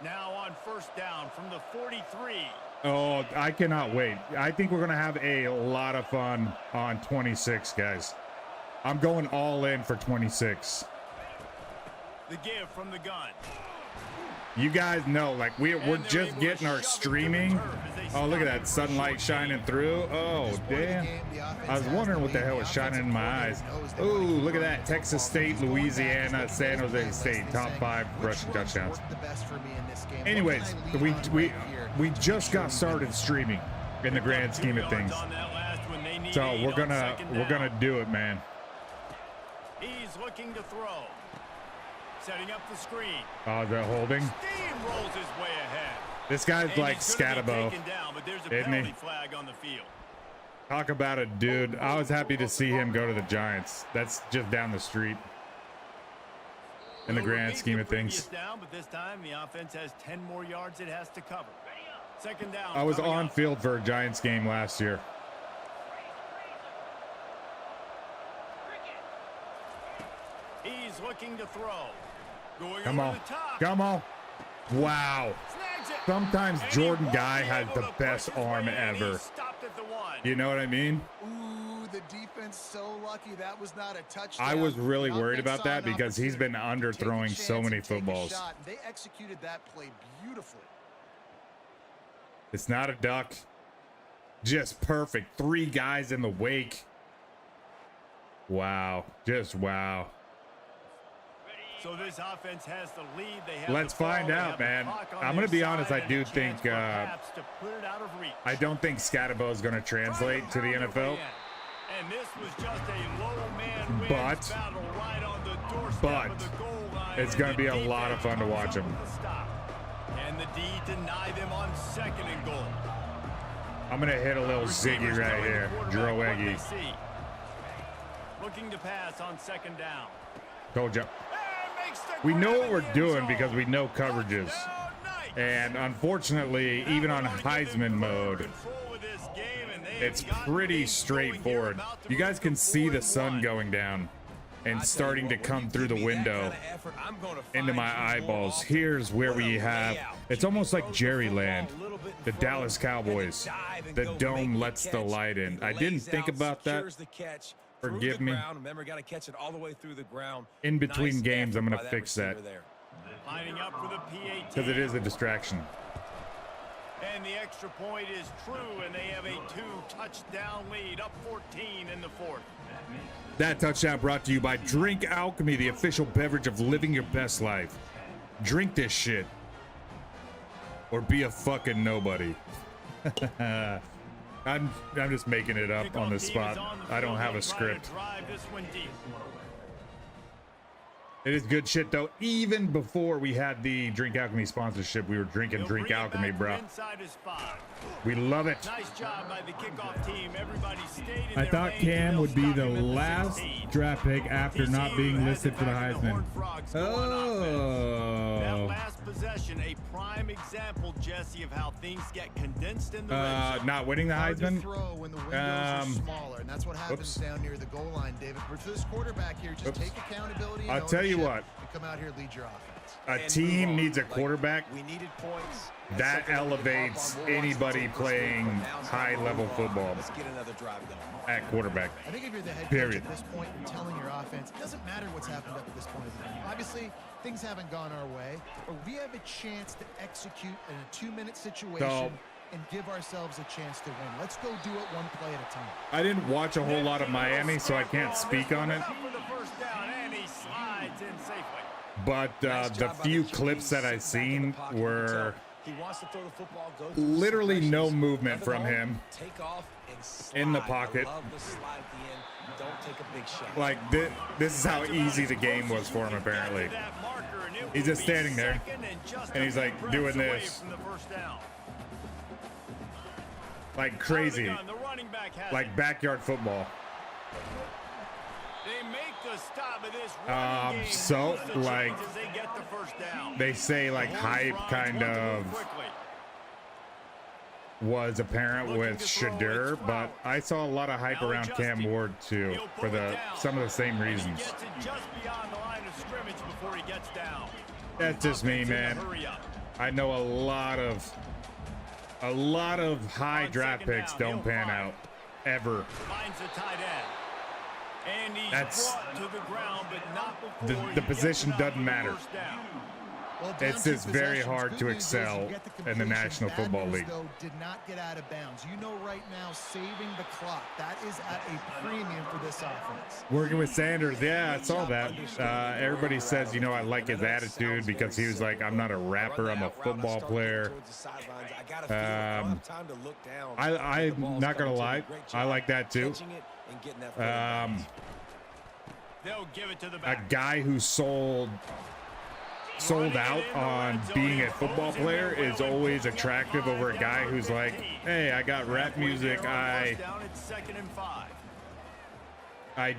Now on 1st down from the 43. Oh, I cannot wait. I think we're going to have a lot of fun on 26, guys. I'm going all in for 26. The give from the gun. You guys know, like, we're just getting our streaming. Oh, look at that sunlight shining through. Oh, damn. I was wondering what the hell was shining in my eyes. Oh, look at that. Texas State, Louisiana, San Jose State, top 5 rushing touchdowns. Anyways, we just got started streaming in the grand scheme of things. So we're gonna do it, man. He's looking to throw. Setting up the screen. Oh, they're holding. Steamrolls his way ahead. This guy's like Scatabo, isn't he? Flag on the field. Talk about a dude. I was happy to see him go to the Giants. That's just down the street in the grand scheme of things. Down, but this time the offense has 10 more yards it has to cover. 2nd down. I was on field for a Giants game last year. He's looking to throw. Going Come over on. the top. Come on. Wow. Sometimes Jordan Guy has the best arm ever. You know what I mean? Ooh, the defense so lucky that was not a touchdown. I was really worried about that because he's been underthrowing so many footballs. They executed that play beautifully. It's not a duck. Just perfect. 3 guys in the wake. Wow. Just wow. So this offense has the lead. They have Let's find out, man. I'm going to be honest. I do think I don't think Scatabo is going to translate to the NFL. And this was just a low man wins battle right on the doorstep of the goal line. It's going to be a lot of fun to watch him. And the D deny them on 2nd and goal. I'm going to hit a little ziggy right here. Droeggy. Looking to pass on 2nd down. Told you. We know what we're doing because we know coverages. And unfortunately, even on Heisman mode, it's pretty straightforward. You guys can see the sun going down and starting to come through the window into my eyeballs. Here's where we have, it's almost like Jerryland, the Dallas Cowboys. The dome lets the light in. I didn't think about that. Forgive me. In between games, I'm going to fix that. Because it is a distraction. And the extra point is true, and they have a 2-touchdown lead, up 14 in the 4th. That touchdown brought to you by Drink Alchemy, the official beverage of living your best life. Drink this shit. Or be a fucking nobody. I'm just making it up on the spot. I don't have a script. It is good shit though. Even before we had the Drink Alchemy sponsorship, we were drinking Drink Alchemy, bro. We love it. Nice job by the kickoff team. Everybody stayed in I thought Cam would be the last draft pick after not being listed for the Heisman. Oh. That last possession, a prime example, Jesse, of how things get condensed in the red zone. Not winning the Heisman. When the windows are smaller, and that's what happens down near the goal line, David. But for this quarterback here, just take accountability. I'll tell you what. Come out here, lead your offense. A team needs a quarterback We needed points. that elevates anybody playing high-level football Let's get another drive going. at quarterback. I think if you're the head coach Period. at this point, you're telling your offense, it doesn't matter what's happened up at this point of the game. Obviously, things haven't gone our way, but we have a chance to execute in a 2-minute situation and give ourselves a chance to win. Let's go do it one play at a time. I didn't watch a whole lot of Miami, so I can't speak on it. But the few clips that I've seen were literally no movement from him in the pocket. Like, this is how easy the game was for him, apparently. He's just standing there, and he's like doing this. like crazy, like backyard football. They make the stop of this running game. So like they say like hype kind of was apparent with Shadur, but I saw a lot of hype around Cam Ward too for some of the same reasons. That's just me, man. I know a lot of high draft picks don't pan out ever. That's the position doesn't matter. It's just very hard to excel in the National Football League. Did not get out of bounds. You know right now, saving the clock, that is at a premium for this offense. Working with Sanders, yeah, I saw that. Everybody says, you know, I like his attitude because he was like, I'm not a rapper, I'm a football player. I'm not gonna lie, I like that too. A guy who sold out on being a football player is always attractive over a guy who's like, hey, I got rap music, I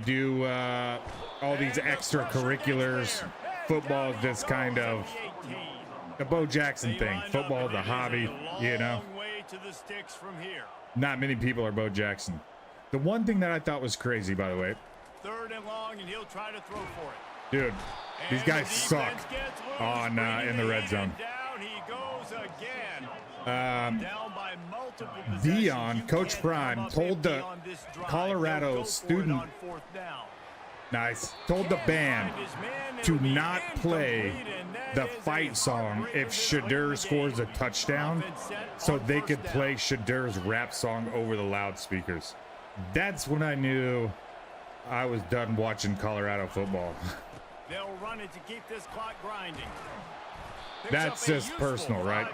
do all these extracurriculars. Football is just kind of the Bo Jackson thing. Football is a hobby, you know. Not many people are Bo Jackson. The one thing that I thought was crazy, by the way, 3rd and long, and he'll try to throw for it. Dude, these guys suck on in the red zone. Dion, Coach Prime, told the Colorado student, told the band to not play the fight song if Shadur scores a touchdown, so they could play Shadur's rap song over the loudspeakers. That's when I knew I was done watching Colorado football. They'll run it to keep this clock grinding. That's just personal, right?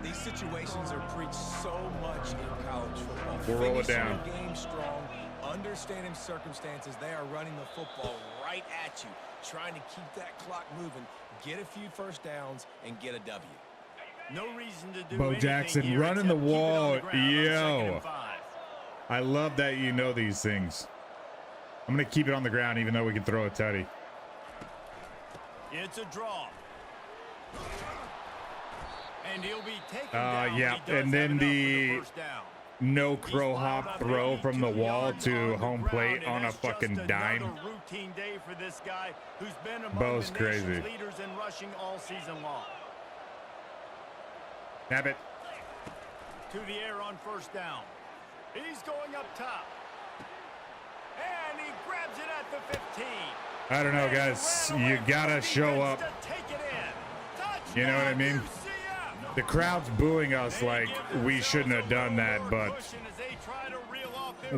These situations are preached so much in college football. We'll roll it down. Game strong, understanding circumstances. They are running the football right at you, trying to keep that clock moving, get a few first downs, and get a W. No reason to do Bo Jackson running the wall. Yo. I love that you know these things. I'm going to keep it on the ground even though we can throw a tutty. It's a draw. And he'll be taken down. Yeah, and then the no crow hop throw from the wall to home plate on a fucking dime. Routine day for this guy who's been among Bo's the crazy. Leaders in rushing all season long. Snap it. To the air on 1st down. He's going up top. And he grabs it at the 15. I don't know, guys. You gotta show up. You know what I mean? The crowd's booing us like we shouldn't have done that, but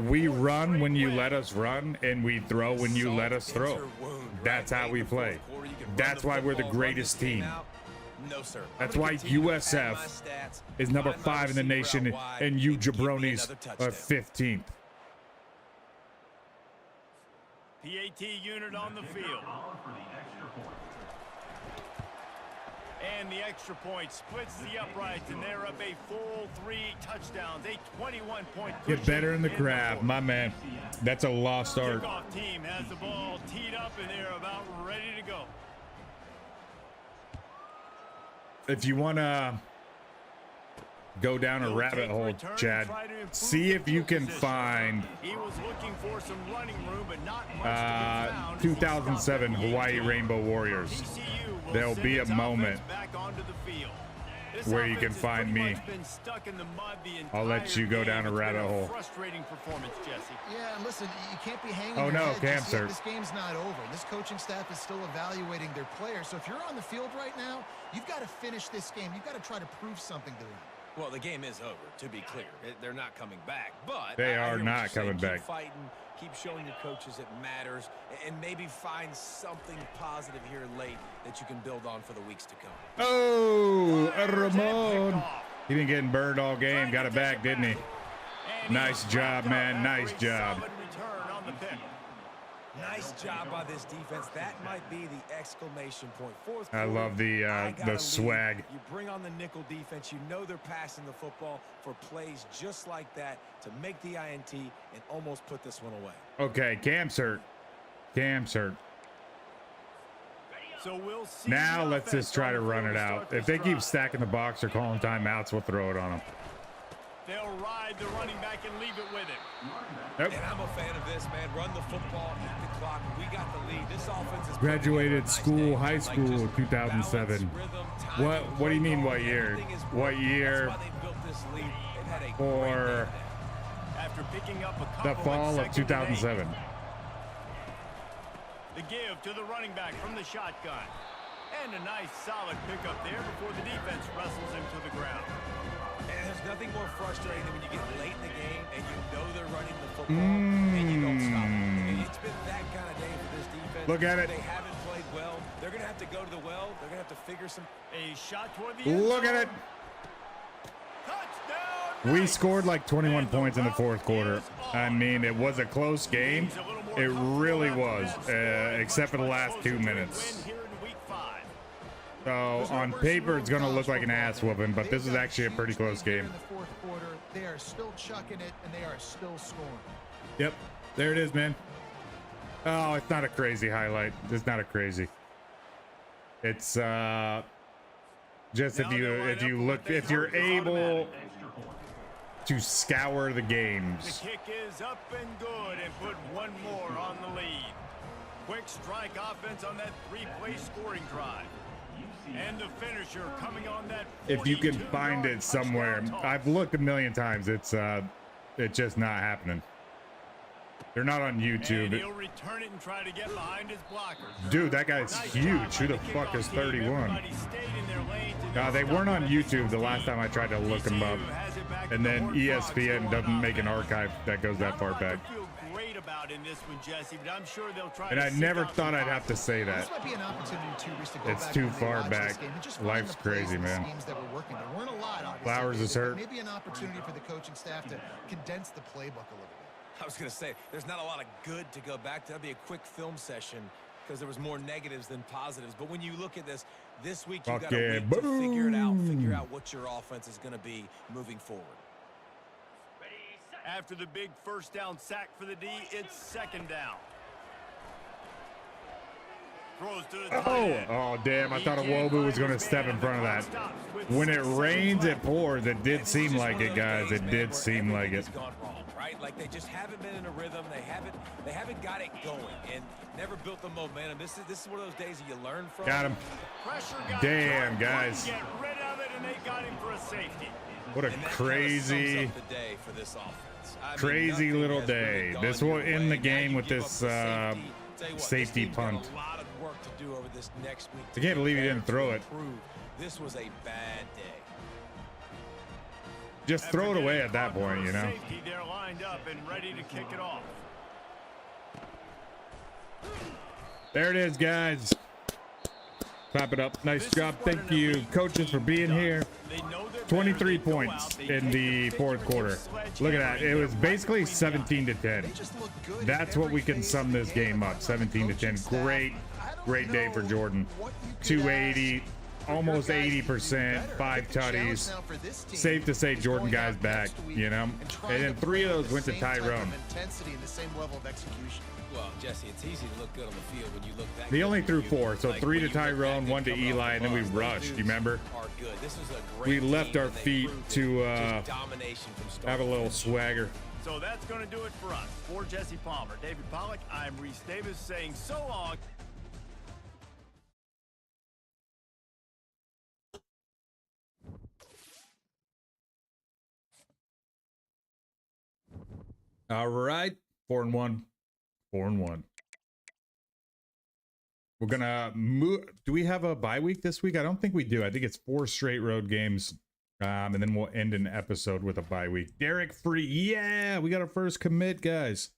we run when you let us run, and we throw when you let us throw. That's how we play. That's why we're the greatest team. That's why USF is number 5 in the nation, and you jabronis are 15th. PAT unit on the field. And the extra point splits the uprights, and they're up a full 3 touchdowns, a 21-point cushion. Get better in the crowd, my man. That's a lost art. Kickoff team has the ball teed up, and they're about ready to go. If you want to go down a rabbit hole, Chad, see if you can find 2007 Hawaii Rainbow Warriors. There'll be a moment where you can find me. I'll let you go down a rabbit hole. Frustrating performance, Jesse. Yeah, and listen, you can't be hanging. Oh no, cancer. This game's not over. This coaching staff is still evaluating their players. So if you're on the field right now, you've got to finish this game. You've got to try to prove something to them. Well, the game is over, to be clear. They're not coming back, but they are not coming back. Keep fighting, keep showing your coaches it matters, and maybe find something positive here late that you can build on for the weeks to come. Oh, Ramon. He been getting burned all game. Got it back, didn't he? Nice job, man. Nice job. Nice job by this defense. That might be the exclamation point. Fourth I love the swag. You bring on the nickel defense. You know they're passing the football for plays just like that to make the INT and almost put this one away. Okay, Cam's hurt. Cam's hurt. So we'll see. Now let's just try to run it out. If they keep stacking the box or calling timeouts, we'll throw it on them. They'll ride the running back and leave it with him. Yep. And I'm a fan of this, man. Run the football, eat the clock. We got the lead. This offense is Graduated school, high school, 2007. What do you mean what year? What year? For after picking up a the fall of 2007. The give to the running back from the shotgun. And a nice solid pickup there before the defense wrestles him to the ground. And there's nothing more frustrating than when you get late in the game and you know they're running the football and you don't stop them. It's been that kind of day for this defense. Look at it. They haven't played well. They're going to have to go to the well. They're going to have to figure some. A shot toward the end Look at it. Touchdown. We scored like 21 points in the fourth quarter. I mean, it was a close game. It really was, except for the last 2 minutes. So on paper, it's going to look like an ass whooping, but this is actually a pretty close game. In the fourth quarter, they are still chucking it, and they are still scoring. Yep, there it is, man. Oh, it's not a crazy highlight. It's not a crazy. It's just if you're able to scour the games. The kick is up and good and put one more on the lead. Quick strike offense on that three-play scoring drive. And the finisher coming on that. If you can find it somewhere. I've looked a million times. It's just not happening. They're not on YouTube. And he'll return it and try to get behind his blockers. Dude, that guy's huge. Who the fuck is 31? They weren't on YouTube the last time I tried to look them up. And then ESPN doesn't make an archive that goes that far back. In this one, Jesse, but I'm sure they'll try. And I never thought I'd have to say that. This might be an opportunity to go it's back too and far rewatch back. this game and just Life's find the plays crazy, and the man. schemes that were working. There weren't a lot, obviously. Flowers is hurt. Maybe an opportunity for the coaching staff to condense the playbook a little bit. I was going to say, there's not a lot of good to go back to. That'd be a quick film session because there was more negatives than positives. But when you look at this week, you got a week to figure out what your offense is going to be moving forward. After the big first down sack for the D, it's second down. Throws to the tight end. Oh, damn. I thought Iwobi was going to step in front of that. When it rains, it pours. It did seem like it, guys. It did seem like it. Gone wrong, right? Like they just haven't been in a rhythm. They haven't got it going and never built the momentum. This is one of those days that you learn from. Got him. Damn, guys. Get rid of it, and they got him for a safety. What a crazy, crazy little day. This will end the game with this safety punt. I can't believe he didn't throw it. This was a bad day. Just throw it away at that point, you know. They're lined up and ready to kick it off. There it is, guys. Clap it up. Nice job. Thank you, coaches, for being here. 23 points in the fourth quarter. Look at that. It was basically 17-10. That's what we can sum this game up. 17-10. Great day for Jordan. 280, almost 80%, 5 tutties. Safe to say Jordan guy's back, you know. And then 3 of those went to Tyrone. Well, Jesse, it's easy to look good on the field when you look that. He only threw 4, so 3 to Tyrone, 1 to Eli, and then we rushed. You remember? We left our feet to have a little swagger. So that's going to do it for us. For Jesse Palmer, David Pollack, I'm Reese Davis saying so long. All right, 4-1. 4-1. We're gonna move. Do we have a bye week this week? I don't think we do. I think it's 4 straight road games, and then we'll end an episode with a bye week. Derek Free, yeah, we got our first commit, guys.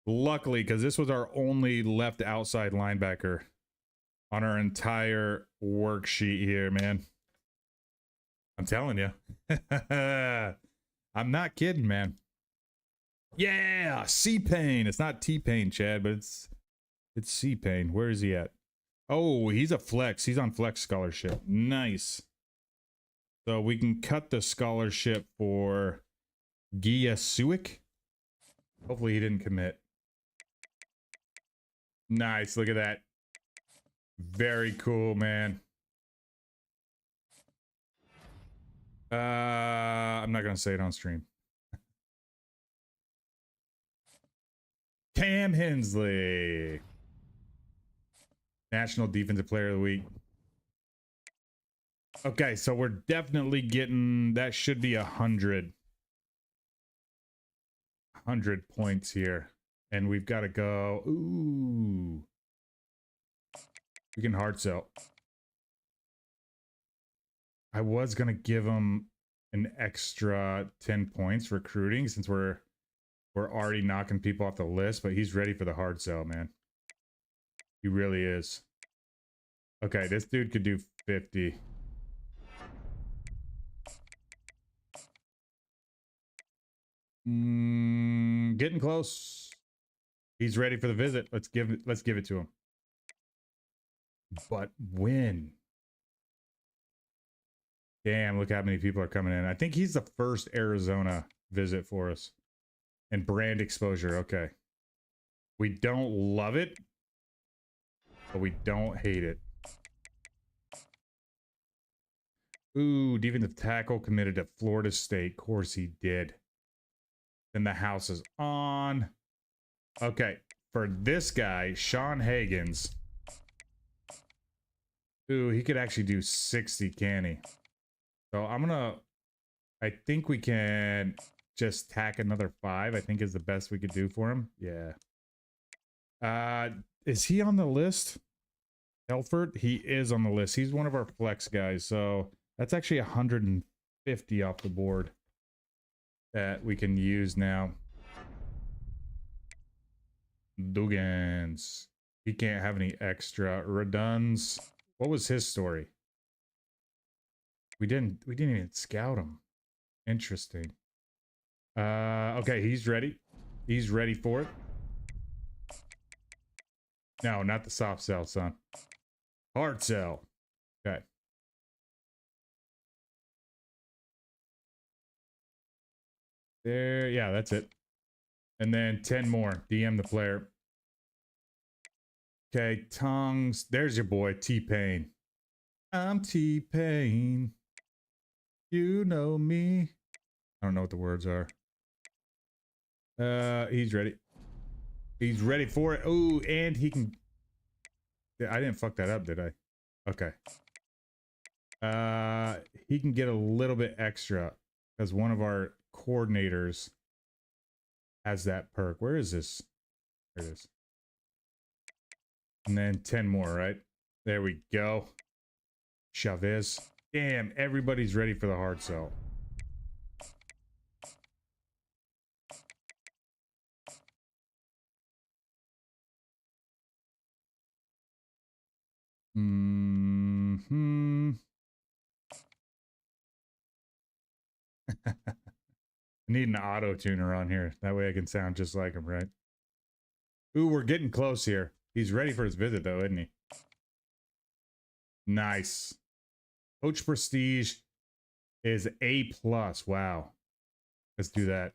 Luckily, because this was our only left outside linebacker on our entire worksheet here, man. I'm telling you, I'm not kidding, man. Yeah, C-Pain. It's not T-Pain, Chad, but it's C-Pain. Where is he at? Oh, he's a flex. He's on flex scholarship. Nice. So we can cut the scholarship for Giasuik. Hopefully he didn't commit. Nice. Look at that. Very cool, man. I'm not going to say it on stream. Cam Hensley. National Defensive Player of the Week. Okay, so we're definitely getting, that should be 100 points here. And we've got to go, ooh. We can hard sell. I was going to give him an extra 10 points recruiting since we're already knocking people off the list, but he's ready for the hard sell, man. He really is. Okay, this dude could do 50. Getting close. He's ready for the visit. Let's give it to him. But when? Damn, look how many people are coming in. I think he's the first Arizona visit for us. And brand exposure. Okay. We don't love it, but we don't hate it. Ooh, defensive tackle committed to Florida State. Of course he did. Then the house is on. Okay. For this guy, Sean Higgins. Ooh, he could actually do 60, can he? So I think we can just tack another 5, I think is the best we could do for him. Yeah. Is he on the list? Elford? He is on the list. He's one of our flex guys. So that's actually 150 off the board that we can use now. Dugans. He can't have any extra. Reduns. What was his story? We didn't even scout him. Interesting. Okay, he's ready. He's ready for it. No, not the soft sell, son. Hard sell. Okay. There, yeah, that's it. And then 10 more. DM the player. Okay, tongues. There's your boy, T-Pain. I'm T-Pain. You know me. I don't know what the words are. He's ready. He's ready for it. Oh, and he can. I didn't fuck that up, did I? Okay. He can get a little bit extra because one of our coordinators has that perk. Where is this? There it is. And then 10 more, right? There we go. Chavez. Damn, everybody's ready for the hard sell. I need an auto tuner on here. That way I can sound just like him, right? Ooh, we're getting close here. He's ready for his visit, though, isn't he? Nice. Coach Prestige is A+. Wow. Let's do that.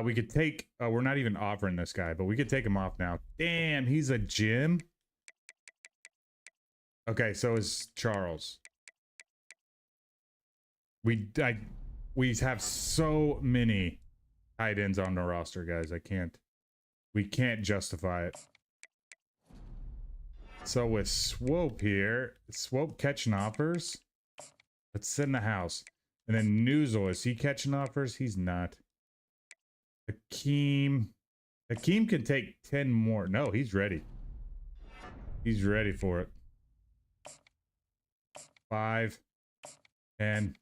We could take... we're not even offering this guy, but we could take him off now. Damn, he's a gym. Okay, so is Charles. We have so many tight ends on the roster, guys. We can't justify it. So with Swope here, Swope catching offers. Let's sit in the house. And then Newsel, is he catching offers? He's not. Hakeem can take 10 more. No, he's ready. He's ready for it. 5, 10,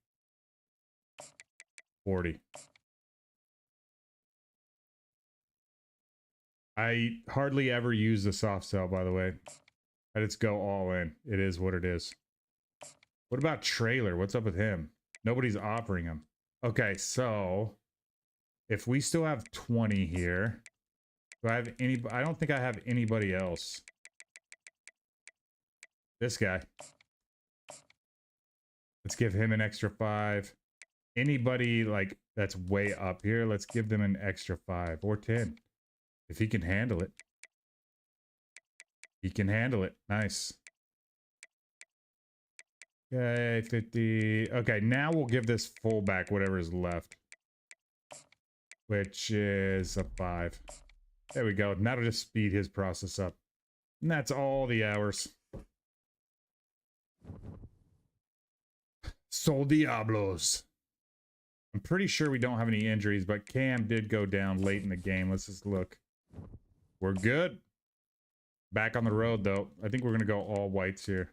40. I hardly ever use the soft sell, by the way. I just go all in. It is what it is. What about Trailer? What's up with him? Nobody's offering him. Okay, so if we still have 20 here, do I have any? I don't think I have anybody else. This guy. Let's give him an extra 5. Anybody like that's way up here, let's give them an extra 5 or 10. If he can handle it. He can handle it. Nice. Okay, 50. Okay, now we'll give this fullback whatever is left. Which is a 5. There we go. That'll just speed his process up. And that's all the hours. Sol Diablos. I'm pretty sure we don't have any injuries, but Cam did go down late in the game. Let's just look. We're good. Back on the road, though. I think we're going to go all whites here.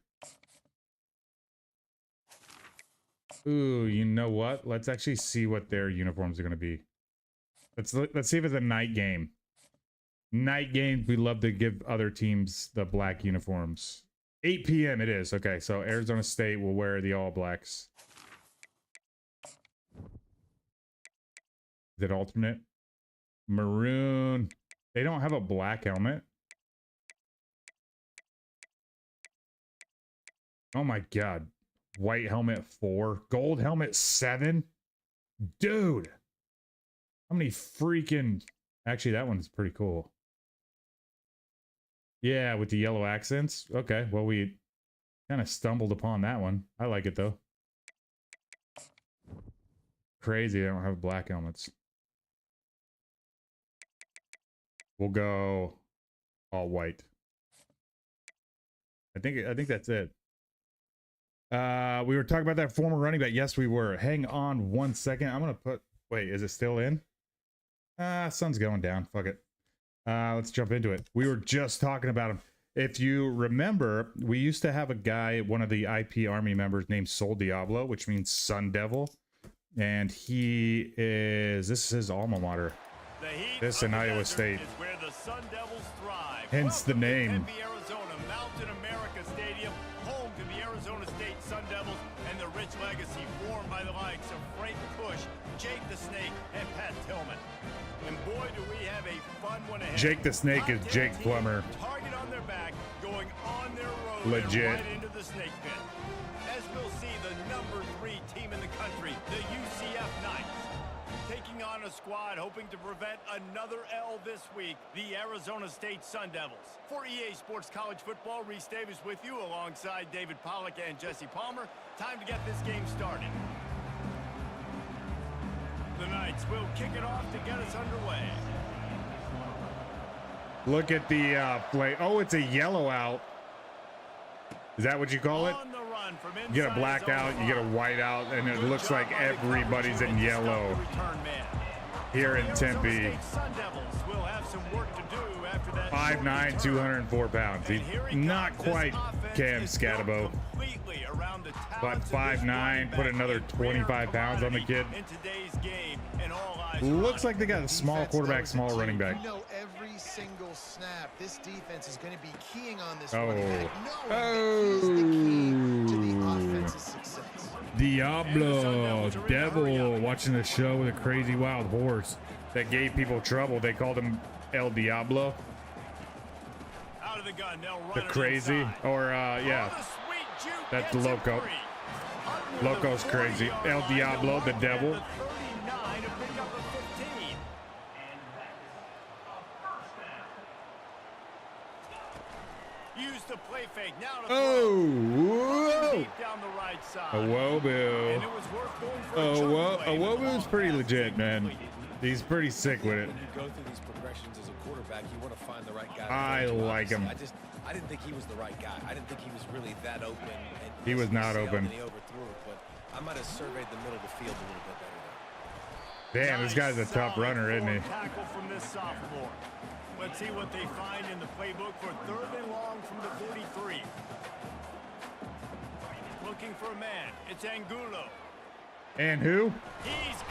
Ooh, you know what? Let's actually see what their uniforms are going to be. Let's see if it's a night game. Night games, we love to give other teams the black uniforms. 8 p.m. it is. Okay, so Arizona State will wear the all blacks. Is it alternate? Maroon. They don't have a black helmet. Oh my god. White helmet 4. Gold helmet 7. Dude. How many freaking... Actually, that one's pretty cool. Yeah, with the yellow accents. Okay, well, we kind of stumbled upon that one. I like it, though. Crazy, they don't have black helmets. We'll go all white. I think that's it. We were talking about that former running back. Yes, we were. Hang on 1 second. I'm gonna put... Wait, is it still in? Sun's going down. Fuck it. Let's jump into it. We were just talking about him. If you remember, we used to have a guy, one of the IP Army members, named Sol Diablo, which means Sun Devil. And he is... This is his alma mater. This in Iowa State. Is where the Sun Devils thrive. Hence the name. Tempe, Arizona, Mountain America Stadium, home to the Arizona State Sun Devils and the rich legacy formed by the likes of Frank Kush, Jake the Snake, and Pat Tillman. And boy, do we have a fun one ahead. Jake the Snake is Jake Plummer. Target on their back, going on their road. Legit. Right into the snake pit. As we'll see, the number 3 team in the country, the UCF Knights, taking on a squad hoping to prevent another L this week, the Arizona State Sun Devils. For EA Sports College Football, Reese Davis with you alongside David Pollack and Jesse Palmer. Time to get this game started. The Knights will kick it off to get us underway. Look at the play. Oh, it's a yellow out. Is that what you call it? You get a black out, you get a white out, and it looks like everybody's in yellow here in Tempe. 5'9", 204 pounds. He's not quite Cam Scatabo, but 5'9", put another 25 pounds on the kid. Looks like they got a small quarterback, small running back. You know, every single snap, this defense is going to be keying on this. Diablo, devil, watching the show with a crazy wild horse that gave people trouble. They called him El Diablo. Out of the gun, the crazy, inside. Or yeah, that's Loco. Loco's crazy. El Diablo, the devil. The play fake. Now to whoa! Down the right side. Awobu. Awobu's pretty legit, man. He's pretty sick with it. When you go through these progressions as a quarterback, you want to find the right guy. I like him. I didn't think he was the right guy. I didn't think he was really that open. And he was not open. He overthrew it, but I might have surveyed the middle of the field a little bit better. Damn, this guy's a top runner, isn't he? Tackle from this sophomore. Let's see what they find in the playbook for 3rd and long from the 43. Looking for a man. It's Angulo. And who?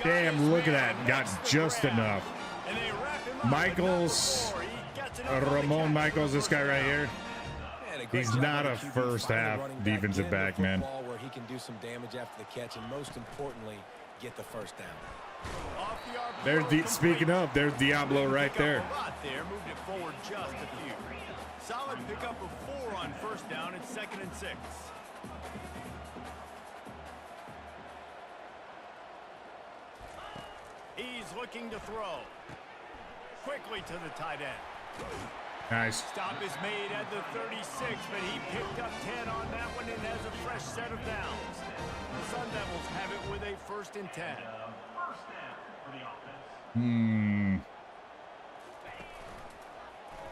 Damn, look at that. Got just enough. Michaels. Ramon Michaels, this guy right here. He's not a first half defensive back, man. Where he can do some damage after the catch, and most importantly, get the first down. There's the, speaking of, there's Diablo right there. Moved it forward just a few. Solid pickup of 4 on first down. It's 2nd and 6. He's looking to throw. Quickly to the tight end. Nice. Stop is made at the 36, but he picked up 10 on that one and has a fresh set of downs. The Sun Devils have it with a 1st and 10.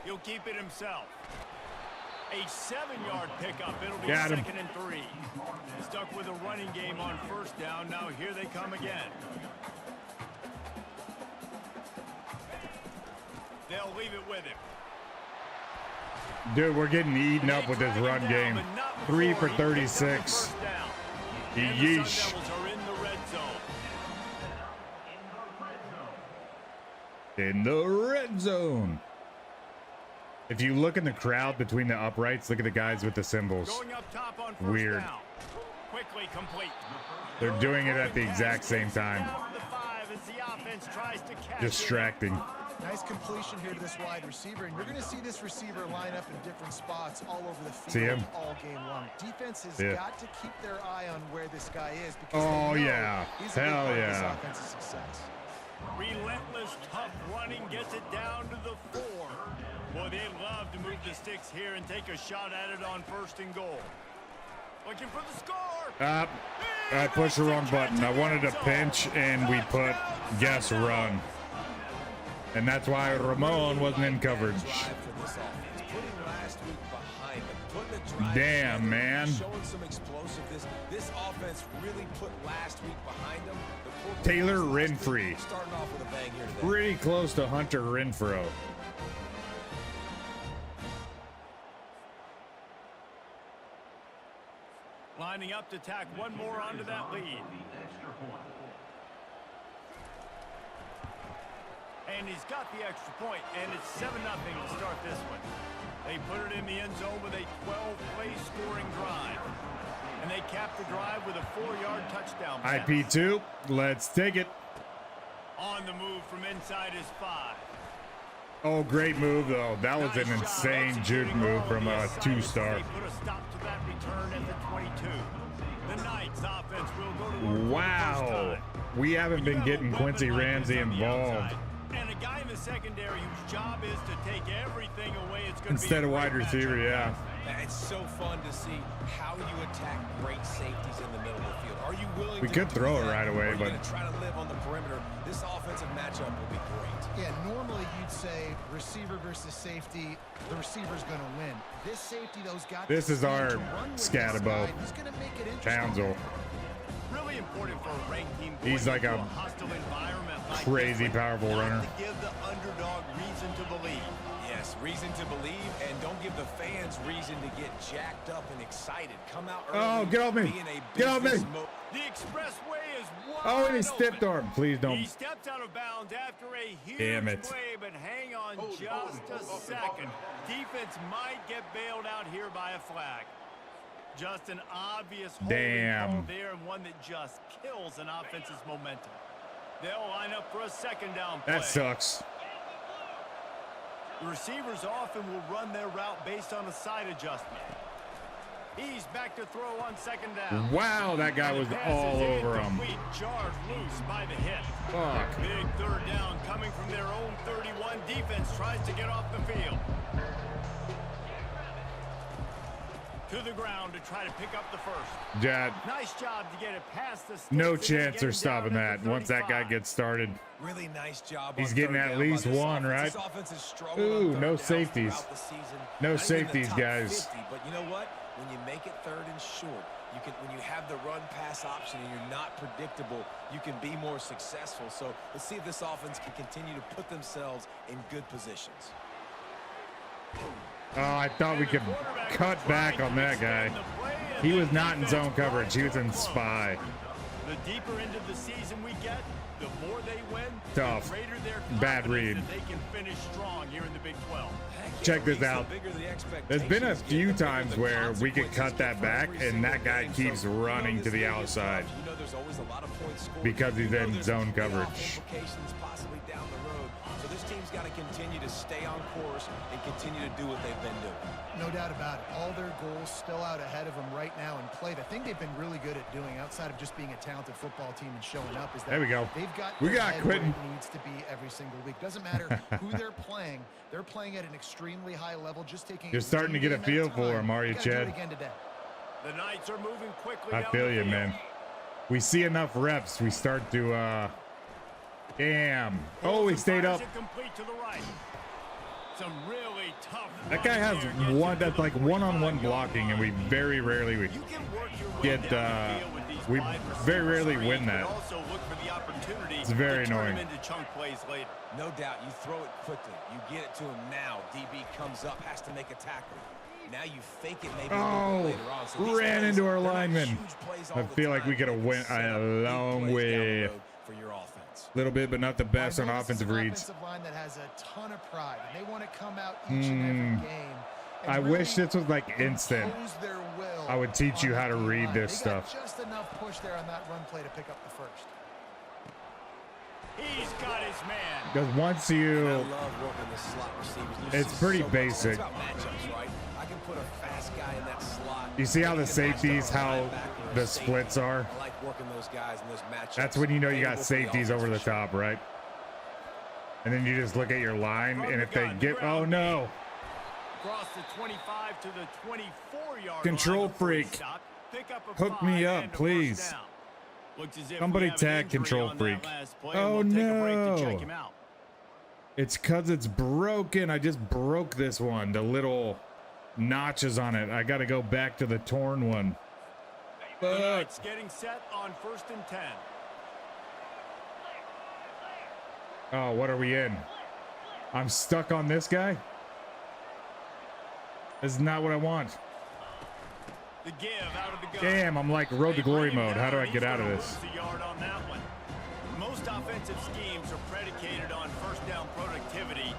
He'll keep it himself. A 7-yard pickup. It'll be 2nd and 3. Stuck with a running game on first down. Now here they come again. They'll leave it with him. Dude, we're getting eaten up with this run game. 3 for 36. Yeesh. In the red zone. If you look in the crowd between the uprights, look at the guys with the symbols. Weird. They're doing it at the exact same time. Distracting. Nice completion here to this wide receiver, and you're going to see this receiver line up in different spots all over the field. See him? All game long. Defense has got to keep their eye on where this guy is because he's a big part of this offensive success. Relentless, tough running gets it down to the 4. Boy, they love to move the sticks here and take a shot at it on 1st and goal. Looking for the score. I pushed the wrong button. I wanted to pinch, and we put guess run. And that's why Ramon wasn't in coverage. Damn, man. This offense really put last week behind them. Taylor Renfree. Pretty close to Hunter Renfro. Lining up to tack one more onto that lead. And he's got the extra point, and it's 7-0 to start this one. They put it in the end zone with a 12-play scoring drive. And they cap the drive with a 4-yard touchdown pass. IP2, let's take it. On the move from inside his 5. Oh, great move, though. That was an insane juke move from a 2-star. They put a stop to that return at the 22. The Knights offense will go to work. Wow. We haven't been getting Quincy Ramsey involved. And a guy in the secondary whose job is to take everything away. It's going instead of wide receiver, yeah. It's so fun to see how you attack great safeties in the middle of the field. Are you willing we could throw it right away, but try to live on the perimeter? This offensive matchup will be great. Yeah, normally you'd say receiver versus safety, the receiver's going to win. This safety, those guys. This is our Scatabo. Townsville. Really important for a ranked team. He's like a crazy powerful runner. To give the underdog reason to believe. Yes, reason to believe, and don't give the fans reason to get jacked up and excited. Come out early. Oh, get off me! Get off me! The expressway is wide. Oh, and he stepped arm. Please don't. He steps out of bounds after a huge play, but hang on just a second. Defense might get bailed out here by a flag. Just an obvious holding call there, and one that just kills an offense's momentum. They'll line up for a 2nd down play. That sucks. The receivers often will run their route based on a side adjustment. He's back to throw on 2nd down. Wow, that guy was all over him. Charged loose by the hit. Fuck. Big 3rd down coming from their own 31. Defense tries to get off the field. To the ground to try to pick up the first. Jad. Nice job to get it past the sticks. No chance they're stopping that once that guy gets started. Really nice job. He's getting at least one, right? Ooh, no safeties. No safeties, guys. But you know what? When you make it 3rd and short, you can. When you have the run-pass option and you're not predictable, you can be more successful. So let's see if this offense can continue to put themselves in good positions. Oh, I thought we could cut back on that guy. He was not in zone coverage. He was in spy. The deeper into the season we get, the more they win, Tough. the greater their Bad read. confidence that they can finish strong here in the Big 12. Check this out. There's been a few times where we could cut that back and that guy keeps running to the outside because he's in zone coverage. Possibly down the road. So this team's got to continue to stay on course and continue to do what they've been doing. No doubt about it. All their goals still out ahead of them right now in play. The thing they've been really good at doing outside of just being a talented football team and showing up is that there we go. They've got we got Quentin. It needs to be every single week. Doesn't matter who they're playing. They're playing at an extremely high level. Just taking. You're starting to get a feel for him, are you, Chad? The Knights are moving quickly. I feel you, man. We see enough reps. We start to. Damn. Oh, he stayed up. Some really tough. That guy has one that's like one-on-one blocking, and we very rarely get. We very rarely win that. It's very annoying. No doubt, you throw it quickly. You get it to him now. DB comes up, has to make a tackle. Now you fake it maybe a little bit later on. So ran into our lineman. I feel like we could have went a long way. For your offense. Little bit, but not the best on offensive reads. Line that has a ton of pride, and they want to come out each and every game. I wish this was like instant. I would teach you how to read this stuff. Just enough push there on that run play to pick up the first. He's got his man. Because once you, I love working the slot receivers. it's pretty basic. Right? I can put a fast guy in that slot. You see how the safeties, how the splits are? I like working those guys in those matchups. That's when you know you got safeties over the top, right? And then you just look at your line, and if they get, oh no. Cross the 25 to the 24-yard Control freak. Hook me up, please. Somebody tag control freak. Oh no. It's because it's broken. I just broke this one. The little notches on it. I got to go back to the torn one. It's getting set on 1st and 10. Oh, what are we in? I'm stuck on this guy. This is not what I want. The give out of the gun. Damn, I'm like road to glory mode. How do I get out of this? Most offensive schemes are predicated on first down productivity.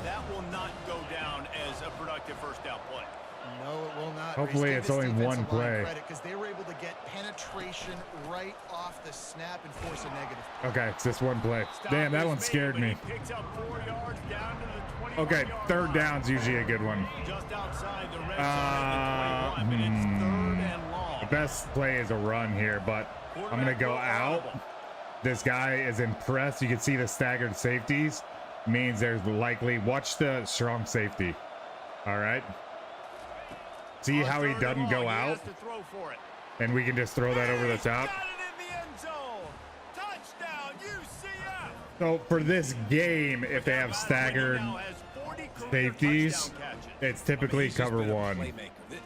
That will not go down as a productive first down play. No, it will not. Hopefully it's only one play. Because they were able to get penetration right off the snap and force a negative play. Okay, it's this one play. Damn, that one scared me. Okay, third down's usually a good one. Just outside the red zone of the 21, it's 3rd and long. The best play is a run here, but I'm going to go out. This guy is impressed. You can see the staggered safeties. Means there's likely, watch the strong safety. All right. See how he doesn't go out? And we can just throw that over the top. So for this game, if they have staggered safeties, it's typically cover one.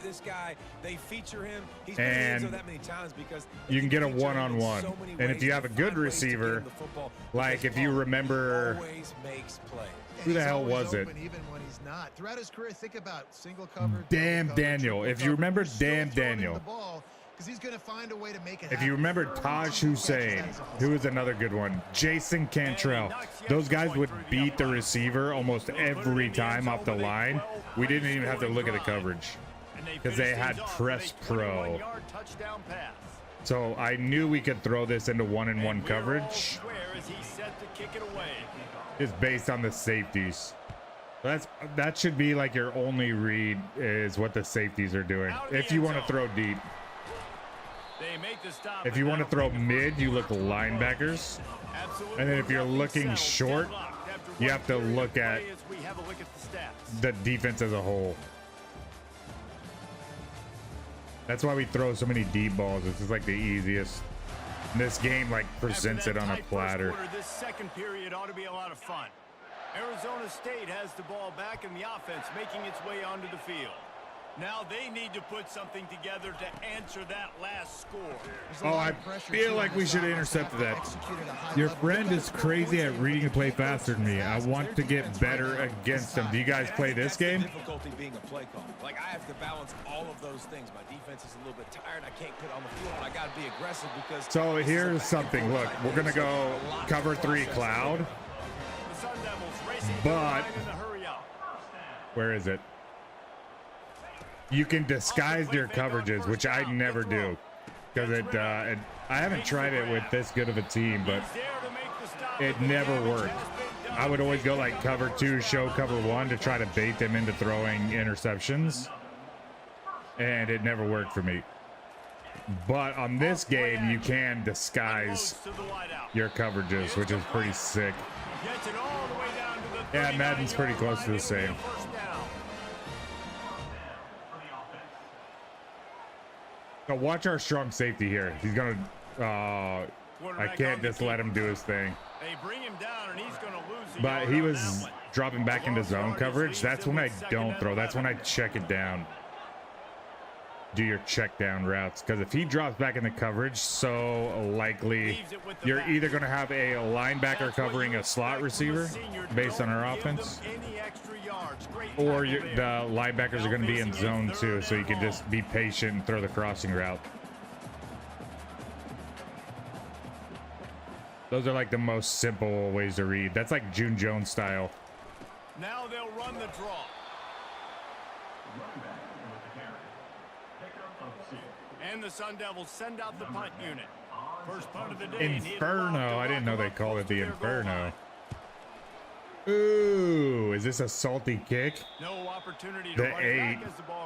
This guy, they feature him. He's and been that many times because you can get a one-on-one. And if you have a good receiver, like if you remember, who the hell was it? Even when he's not. Throughout his career, think about single cover. Damn Daniel. If you remember Damn Daniel. He's going to find a way to make it if you remember Taj Hussein, who is another good one, Jason Cantrell, those guys would beat the receiver almost every time off the line. We didn't even have to look at the coverage because they had press pro. So I knew we could throw this into one-and-one coverage. It's based on the safeties. That should be like your only read is what the safeties are doing. If you want to throw deep. If you want to throw mid, you look linebackers. And then if you're looking short, you have to look at the defense as a whole. That's why we throw so many deep balls. This is like the easiest. And this game like presents it on a platter. This second period ought to be a lot of fun. Arizona State has the ball back in the offense, making its way onto the field. Now they need to put something together to answer that last score. Oh, I feel like we should have intercepted that. Your friend is crazy at reading a play faster than me. I want to get better against him. Do you guys play this game? Difficulty being a play call. Like, I have to balance all of those things. My defense is a little bit tired. I can't put on the field, but I got to be aggressive because. So here's something. Look, we're gonna go cover 3 cloud, but where is it? You can disguise your coverages, which I never do, because I haven't tried it with this good of a team, but it never worked. I would always go like cover 2, show cover 1 to try to bait them into throwing interceptions, and it never worked for me. But on this game, you can disguise your coverages, which is pretty sick. Yeah, Madden's pretty close to the same. So watch our strong safety here. He's gonna. I can't just let him do his thing. But he was dropping back into zone coverage. That's when I don't throw. That's when I check it down. Do your check down routes, because if he drops back into coverage, so likely you're either going to have a linebacker covering a slot receiver based on our offense, or the linebackers are going to be in zone 2, so you can just be patient and throw the crossing route. Those are like the most simple ways to read. That's like June Jones style. Now they'll run the draw. And the Sun Devils send out the punt unit. First punt of the day. Inferno. I didn't know they called it the Inferno. Ooh, is this a salty kick? No opportunity to the 8.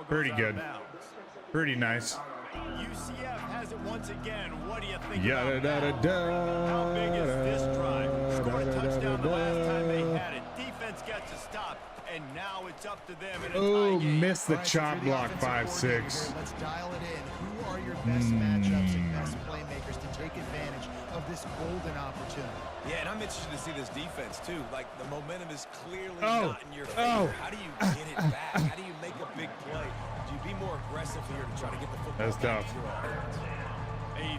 Pretty good. Pretty nice. UCF has it once again. What do you think? Yada da da. How big is this drive? Scored a touchdown the last time they had it. Defense gets to stop, and now it's up to them. Oh, missed the chop block 5-6. Let's dial it in. Who are your best matchups and best playmakers to take advantage of this golden opportunity? Yeah, and I'm interested to see this defense too. Like, the momentum is clearly not in your favor. How do you get it back? How do you make a big play? Do you be more aggressive here to try to get the football? That's tough.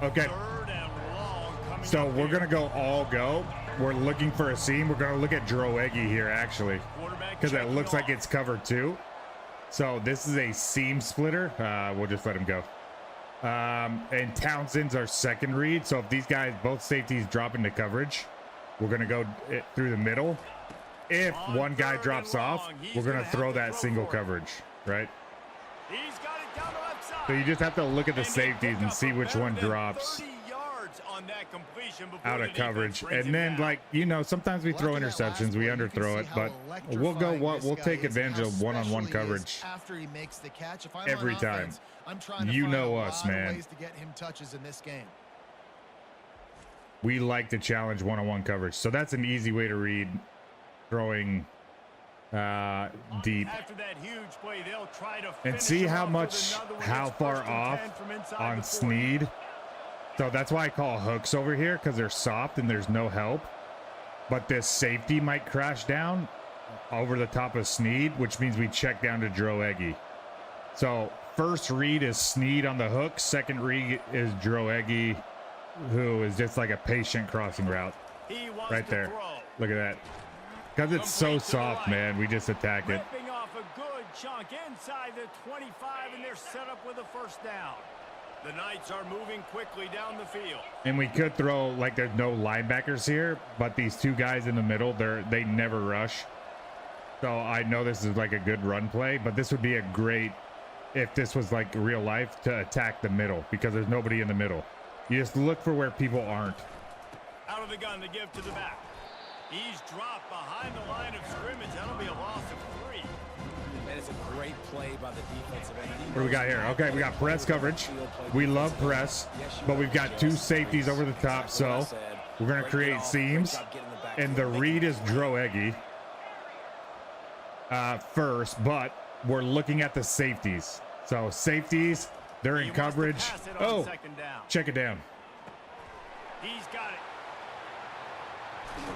Okay. So we're gonna go all go. We're looking for a seam. We're gonna look at Droegi here actually, because it looks like it's cover 2. So this is a seam splitter. We'll just let him go. And Townsend's our second read. So if these guys, both safeties, drop into coverage, we're gonna go through the middle. If one guy drops off, we're gonna throw that single coverage, right? So you just have to look at the safeties and see which one drops out of coverage. And then, like, you know, sometimes we throw interceptions, we underthrow it, but we'll take advantage of one-on-one coverage every time. You know us, man. We like to challenge one-on-one coverage. So that's an easy way to read throwing deep. And see how far off on Snead. So that's why I call hooks over here, because they're soft and there's no help. But this safety might crash down over the top of Snead, which means we check down to Droegi. So first read is Snead on the hook. Second read is Droegi, who is just like a patient crossing route. Right there. Look at that. Because it's so soft, man, we just attack it. Ripping off a good chunk inside the 25, and they're set up with a first down. The Knights are moving quickly down the field. And we could throw, like, there's no linebackers here, but these two guys in the middle, they never rush. So I know this is like a good run play, but this would be a great, if this was like real life, to attack the middle, because there's nobody in the middle. You just look for where people aren't. Out of the gun to give to the back. He's dropped behind the line of scrimmage. That'll be a loss of 3. And it's a great play by the defensive end. What do we got here? Okay, we got press coverage. We love press, but we've got two safeties over the top, so we're going to create seams. And the read is Droegi first, but we're looking at the safeties. So safeties, they're in coverage. Oh, check it down. He's got it.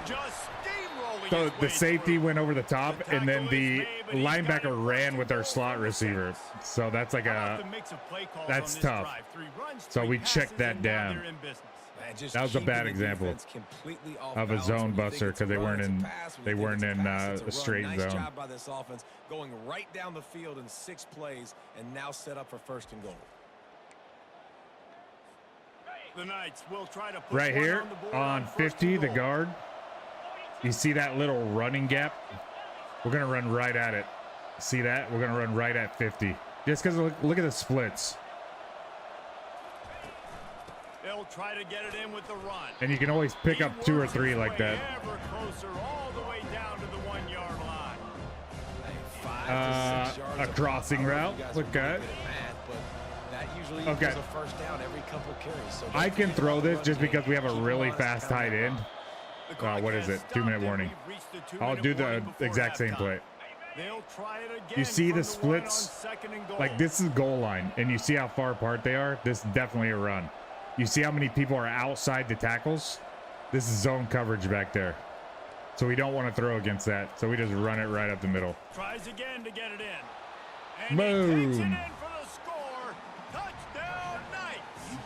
Just steamrolling. So the safety went over the top, and then the linebacker ran with our slot receiver. So that's like that's tough. So we checked that down. That was a bad example of a zone buster because they weren't in a straight zone. Job by this offense, going right down the field in 6 plays, and now set up for 1st and goal. The Knights will try to right here on 50, the guard. You see that little running gap? We're gonna run right at it. See that? We're gonna run right at 50. Just because look at the splits. They'll try to get it in with the run. And you can always pick up 2 or 3 like that. Ever closer, all the way down to the 1-yard line. A crossing route. Look at. Okay. I can throw this just because we have a really fast tight end. What is it? 2-minute warning. I'll do the exact same play. You see the splits? Like, this is goal line, and you see how far apart they are? This is definitely a run. You see how many people are outside the tackles? This is zone coverage back there. So we don't want to throw against that. So we just run it right up the middle. Tries again to get it in. And boom. He takes it in for the score. Touchdown, Knights.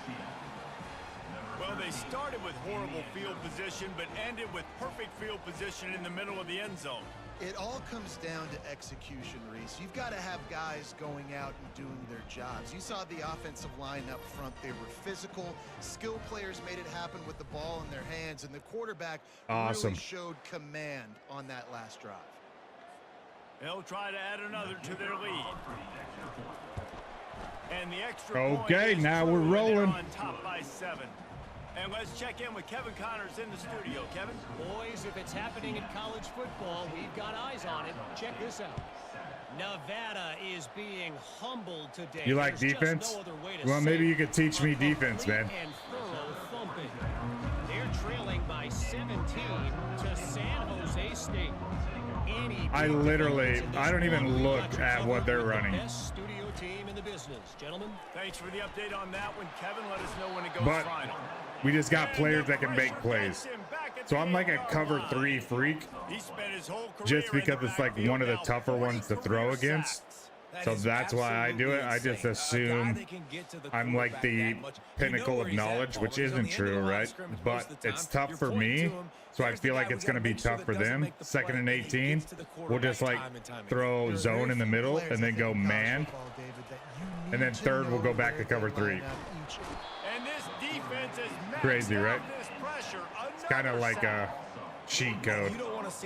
Well, they started with horrible field position, but ended with perfect field position in the middle of the end zone. It all comes down to execution, Reese. You've got to have guys going out and doing their jobs. You saw the offensive line up front. They were physical. Skill players made it happen with the ball in their hands, and the quarterback really showed command on that last drive. They'll try to add another to their lead. And the extra okay, now we're rolling. On top by 7. And let's check in with Kevin Connors in the studio. Kevin? Boys, if it's happening in college football, we've got eyes on it. Check this out. Nevada is being humbled today. You like defense? Well, maybe you could teach me defense, man. And thorough thumping. They're trailing by 17 to San Jose State. I don't even look at what they're running. Best studio team in the business, gentlemen. Thanks for the update on that one, Kevin. Let us know when it goes final. We just got players that can make plays. So I'm like a cover 3 freak just because it's like one of the tougher ones to throw against. So that's why I do it. I just assume I'm like the pinnacle of knowledge, which isn't true, right? But it's tough for me, so I feel like it's going to be tough for them. 2nd and 18, we'll just like throw zone in the middle and then go man. And then 3rd, we'll go back to cover 3. Crazy, right? It's kind of like a cheat code.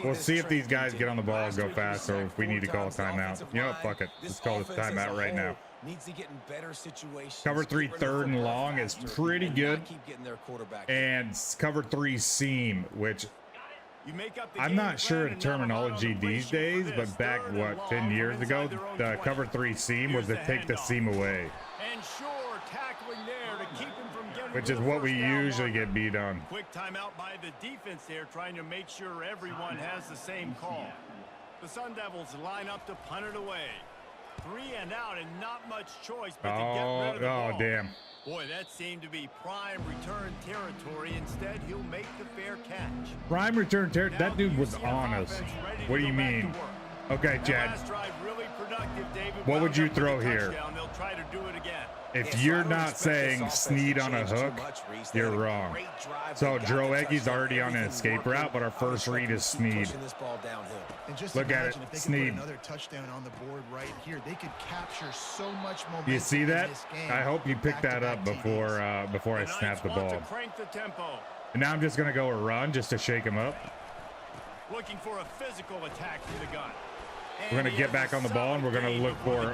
We'll see if these guys get on the ball and go fast, or if we need to call a timeout. You know what? Fuck it. Let's call this timeout right now. Cover 3 3rd and long is pretty good. And cover 3 seam, which I'm not sure of terminology these days, but back, 10 years ago, the cover 3 seam was to take the seam away. Which is what we usually get beat on. Quick timeout by the defense there, trying to make sure everyone has the same call. The Sun Devils line up to punt it away. 3 and out, and not much choice but to get rid of the ball. Damn. Boy, that seemed to be prime return territory. Instead, he'll make the fair catch. Prime return territory? That dude was on us. What do you mean? Okay, Chad. Really productive, David. What would you throw here? They'll try to do it again. If you're not saying Snead on a hook, you're wrong. So Droegge's already on an escape route, but our first read is Snead. Look at it, Snead. Another touchdown on the board right here. They could capture so much momentum. You see that? I hope you picked that up before I snap the ball. And now I'm just gonna go a run just to shake him up. Looking for a physical attack to the gun. We're going to get back on the ball, and we're going to look for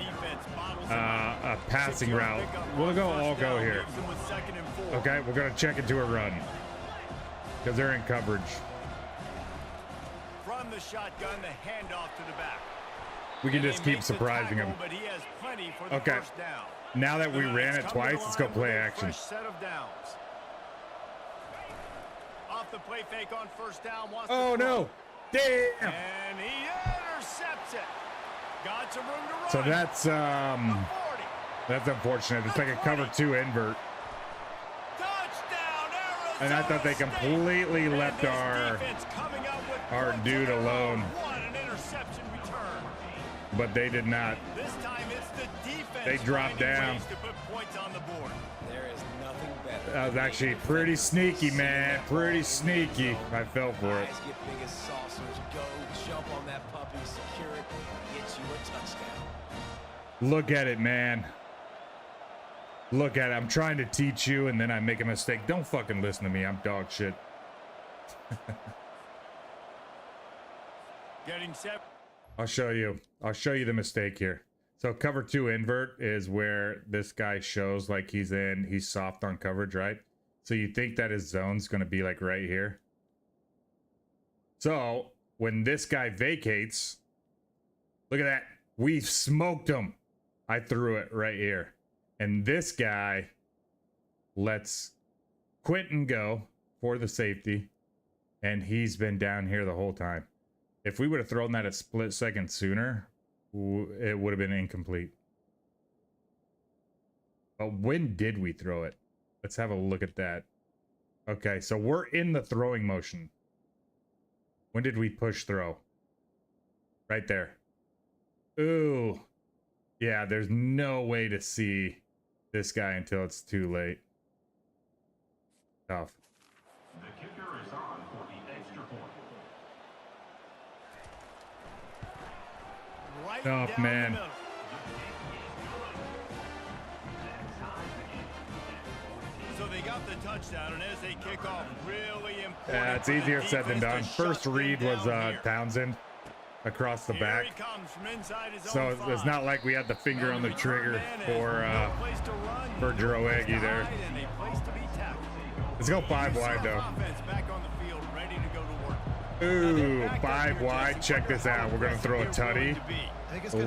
a passing route. We'll all go here. Okay, we're going to check into a run because they're in coverage. From the shotgun, the handoff to the back. We can just keep surprising him. Okay, now that we ran it twice, let's go play action. Off the play fake on 1st down. Oh, no. Damn. And he intercepts it. Got some room to run. So that's unfortunate. It's like a cover 2 invert. Touchdown, And I thought they completely left our dude alone. But they did not. This time it's the defense. They dropped down. To put points on the board. There is nothing better. That was actually pretty sneaky, man. Pretty sneaky. I fell for it. Guys get big as saucers. Go jump on that puppy, secure it, get you a touchdown. Look at it, man. Look at it. I'm trying to teach you, and then I make a mistake. Don't fucking listen to me. I'm dog shit. Getting set. I'll show you. I'll show you the mistake here. So cover 2 invert is where this guy shows like he's soft on coverage, right? So you think that his zone's going to be like right here. So when this guy vacates, look at that. We smoked him. I threw it right here. And this guy lets Quentin go for the safety. And he's been down here the whole time. If we would have thrown that a split second sooner, it would have been incomplete. But when did we throw it? Let's have a look at that. Okay, so we're in the throwing motion. When did we push throw? Right there. Ooh. Yeah, there's no way to see this guy until it's too late. Tough. The kicker is on for the extra point. Right Tough, down man. the middle. So they got the touchdown, and as they kick off, really important. Yeah, it's easier said than done. First read was Townsend across the back. So it's not like we had the finger on the trigger for Droegi there. Let's go 5 wide though. Ooh, 5 wide. Check this out. We're gonna throw a tutty.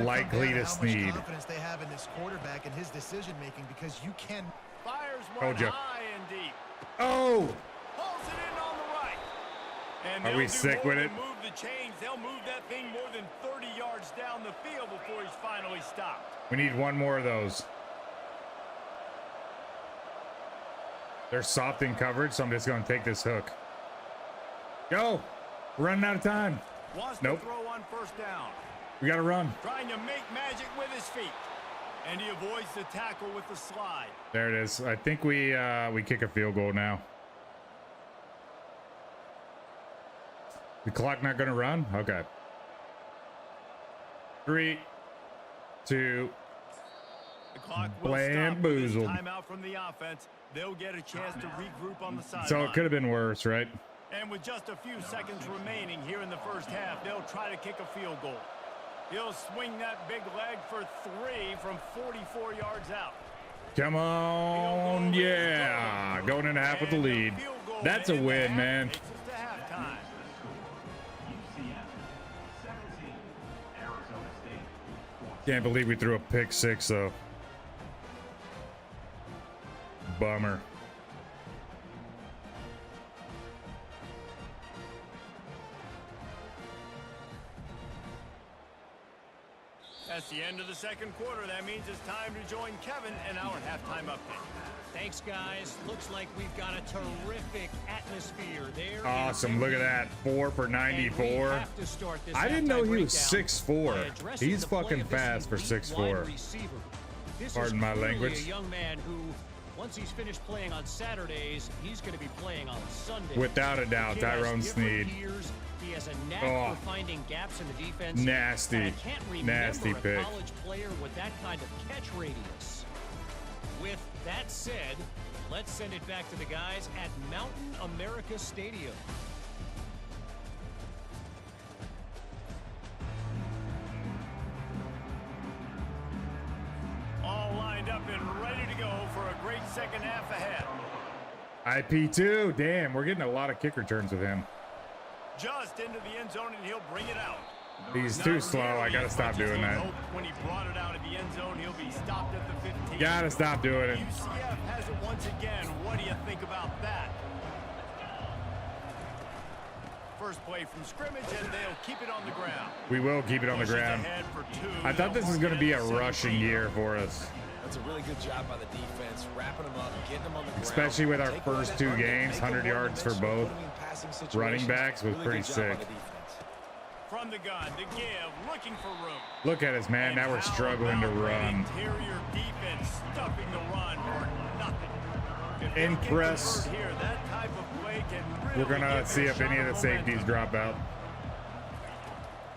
Likely to Snead. Confidence they have in this quarterback and his decision making, because you can. Fires Told one ya. high and deep. Oh! Pulls it in on the right. And Are we they'll do sick more with than it? Move the chains. They'll move that thing more than 30 yards down the field before he's finally stopped. We need one more of those. They're soft in coverage, so I'm just gonna take this hook. Go! We're running out of time. Wants Nope. to throw on first down. We gotta run. Trying to make magic with his feet. And he avoids the tackle with the slide. There it is. I think we kick a field goal now. The clock not gonna run? Okay. 3, 2. The clock will Bamboozled. stop. Timeout from the offense. They'll get a chance to regroup on the sideline. So it could have been worse, right? And with just a few seconds remaining here in the first half, they'll try to kick a field goal. He'll swing that big leg for 3 from 44 yards out. Come on, yeah. Going in half with the lead. That's a win, man. Takes us to halftime. Can't believe we threw a pick 6, though. Bummer. That's the end of the second quarter. That means it's time to join Kevin in our halftime update. Thanks, guys. Looks like we've got a terrific atmosphere there. Awesome. Look at that. 4 for 94. I didn't know he was 6'4". He's fucking fast for 6'4". Pardon my language. A young man who, once he's finished playing on Saturdays, he's going to be playing on Sundays. Without a doubt, Tyrone Snead. He has a knack for finding gaps in the defense. Nasty. I can't remember Nasty a pick. college player with that kind of catch radius. With that said, let's send it back to the guys at Mountain America Stadium. All lined up and ready to go for a great second half ahead. IP2. Damn, we're getting a lot of kick returns with him. Just into the end zone, and he'll bring it out. He's too slow. I gotta stop doing that. When he brought it out of the end zone, he'll be stopped at the 15. Gotta stop doing it. UCF has it once again. What do you think about that? First play from scrimmage, and they'll keep it on the ground. We will keep it on the ground. I thought this was going to be a rushing year for us. That's a really good job by the defense, wrapping them up, getting them on the ground. Especially with our first 2 games, 100 yards for both running backs was pretty sick. From the gun, the give, looking for room. Look at us, man. Now we're struggling to run. Interior defense stuffing the run for nothing. Impress. Here, that type of play can really We're gonna see if any of the safeties drop out.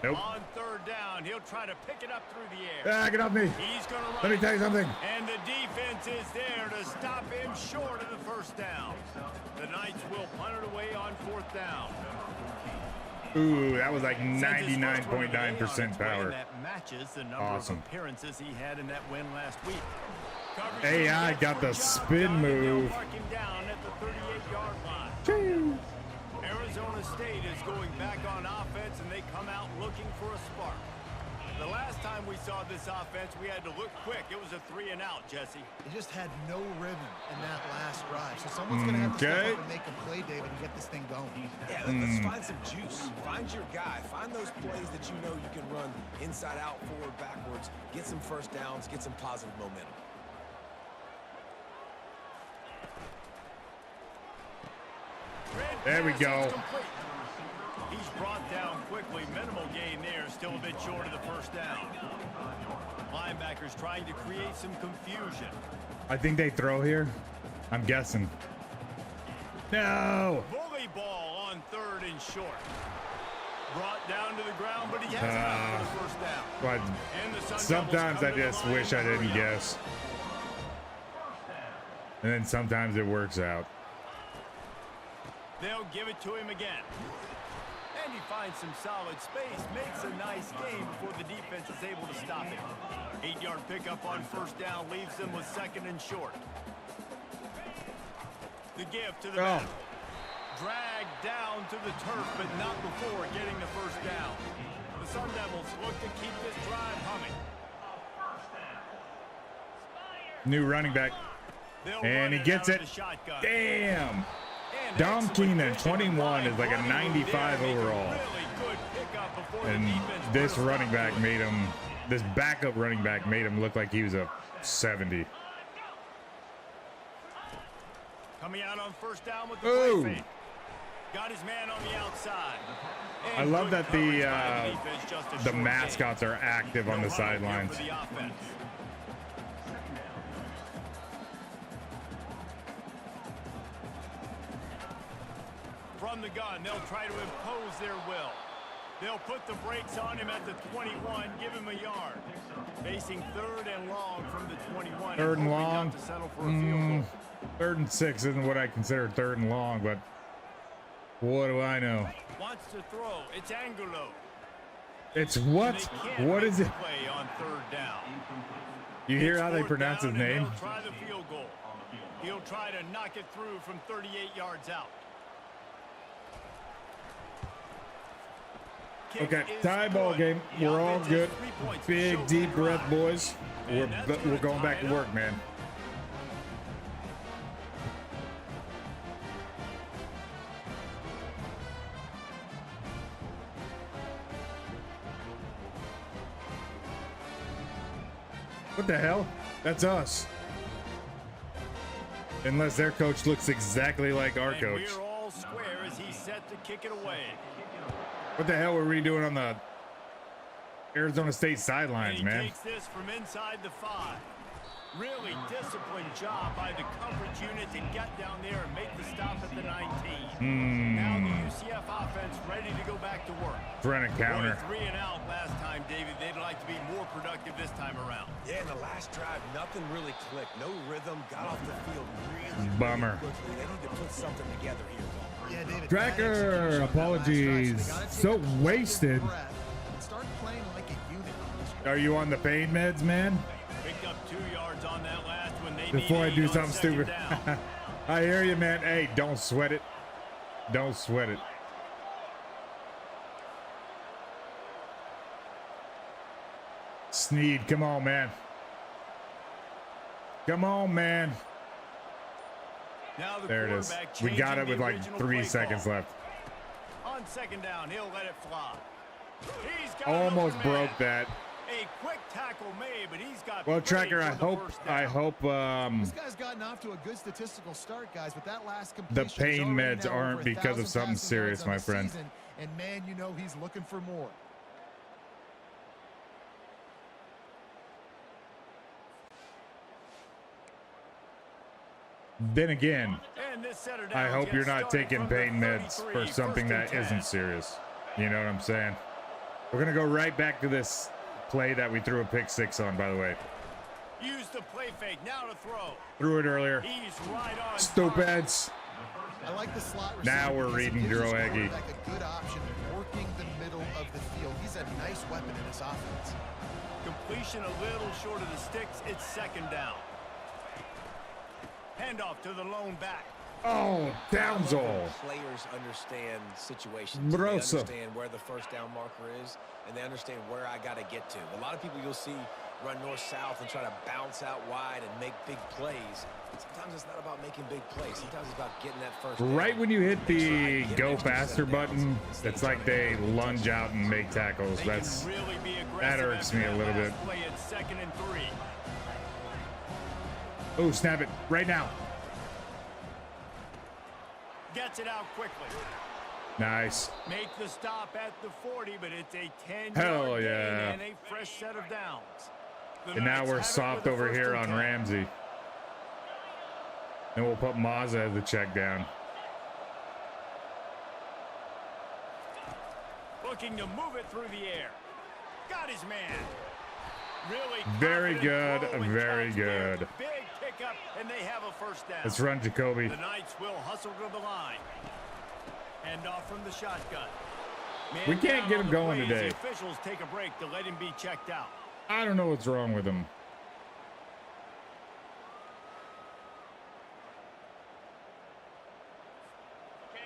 Nope. On third down, he'll try to pick it up through the air. Ah, get off me. He's gonna run. Let me tell you something. And the defense is there to stop him short of the first down. The Knights will punt it away on 4th down. Ooh, that was like 99.9% power. That matches the number Awesome. of appearances he had in that win last week. AI got the spin move. Down at the 38-yard line. Arizona State is going back on offense, and they come out looking for a spark. The last time we saw this offense, we had to look quick. It was a 3-and-out, Jesse. It just had no rhythm in that last drive. So someone's going to have to step up and make a play, David, and get this thing going. Yeah, let's find some juice. Find your guy. Find those plays that you know you can run inside out, forward, backwards. Get some first downs. Get some positive momentum. There we go. He's brought down quickly. Minimal gain there. Still a bit short of the first down. Linebackers trying to create some confusion. I think they throw here. I'm guessing. No. Volleyball on 3rd and short. Brought down to the ground, but he has enough for the first down. But sometimes I just wish I didn't guess. And then sometimes it works out. They'll give it to him again. And he finds some solid space, makes a nice game before the defense is able to stop him. 8-yard pickup on first down leaves them with 2nd and short. The give to the back. Dragged down to the turf, but not before getting the first down. The Sun Devils look to keep this drive humming. New running back. And he gets it. Damn. Dom Keenan, 21, is like a 95 overall. And this running back made him, this backup running back made him look like he was a 70. Coming out on first down with the play fake. Got his man on the outside. I love that the mascots are active on the sidelines. From the gun, they'll try to impose their will. They'll put the brakes on him at the 21, give him a yard. Facing 3rd and long from the 21. 3rd and long. To settle for a field goal. 3rd and 6 isn't what I consider 3rd and long, but what do I know? Wants to throw. It's Angulo. It's what? What is it? Play on 3rd down. You hear how they pronounce his name? He'll try the field goal. He'll try to knock it through from 38 yards out. Okay, tie ball game. We're all good. Big deep breath, boys. We're going back to work, man. What the hell? That's us. Unless their coach looks exactly like our coach. We're all square as he's set to kick it away. What the hell were we doing on the Arizona State sidelines, man? He takes this from inside the 5. Really disciplined job by the coverage unit to get down there and make the stop at the 19. Now the UCF offense ready to go back to work. Trying to counter. 3-and-out last time, David. They'd like to be more productive this time around. Yeah, in the last drive, nothing really clicked. No rhythm. Got off the field really Bummer. quickly. They need to put something together here. Yeah, David. Tracker, apologies. So wasted. Start playing like a unit. Are you on the pain meds, man? Picked up 2 yards on that last one. They Before I need do 8 on something stupid. 2nd down. I hear you, man. Hey, don't sweat it. Don't sweat it. Sneed, come on, man. Come on, man. Now There it is. We got it with like 3 seconds left. On 2nd down, he'll let it fly. He's got Almost broke that. A quick tackle made, but he's got. Well, Tracker, I hope this guy's gotten off to a good statistical start, guys, but that last the completion pain meds aren't because of something serious, my friend. Season, and man, you know he's looking for more. Then again, I hope you're not started taking from the pain meds 33, for something that 1st and 10. isn't serious. You know what I'm saying? We're gonna go right back to this play that we threw a pick six on, by the way. Use the play fake now to throw. Threw it earlier. He's right on. Stupids. I like the slot Now we're receiver reading because it gives his Droege. quarterback a good option working the middle of the field. He's a nice weapon in his offense. Completion a little short of the sticks. It's 2nd down. Handoff to the lone back. Oh, Downsall. Players understand situations. Brosa. They understand where the 1st down marker is, and they understand where I got to get to. A lot of people you'll see run north-south and try to bounce out wide and make big plays. Sometimes it's not about making big plays. Sometimes it's about getting that 1st down. Right when you hit the go faster button, it's like they lunge out and make tackles. That's Really be that aggressive irks after me a that little bit. last play at 2nd and 3. Oh, snap it right now. Gets it out quickly. Nice. Make the stop at the 40, but it's a 10-yard Hell gain yeah. and a fresh set of downs. The And now Knights we're have it soft with a over 1st here and on 10. Ramsey. And we'll put Mazza as the check down. Looking to move it through the air. Got his man. Really Very confident good, throw and very catch there. good. Big pickup, and they have a 1st down. Let's run Jacoby. The Knights will hustle to the line. Hand off from the shotgun. Man We can't down get on him the going plays. today. The officials take a break to let him be checked out. I don't know what's wrong with him.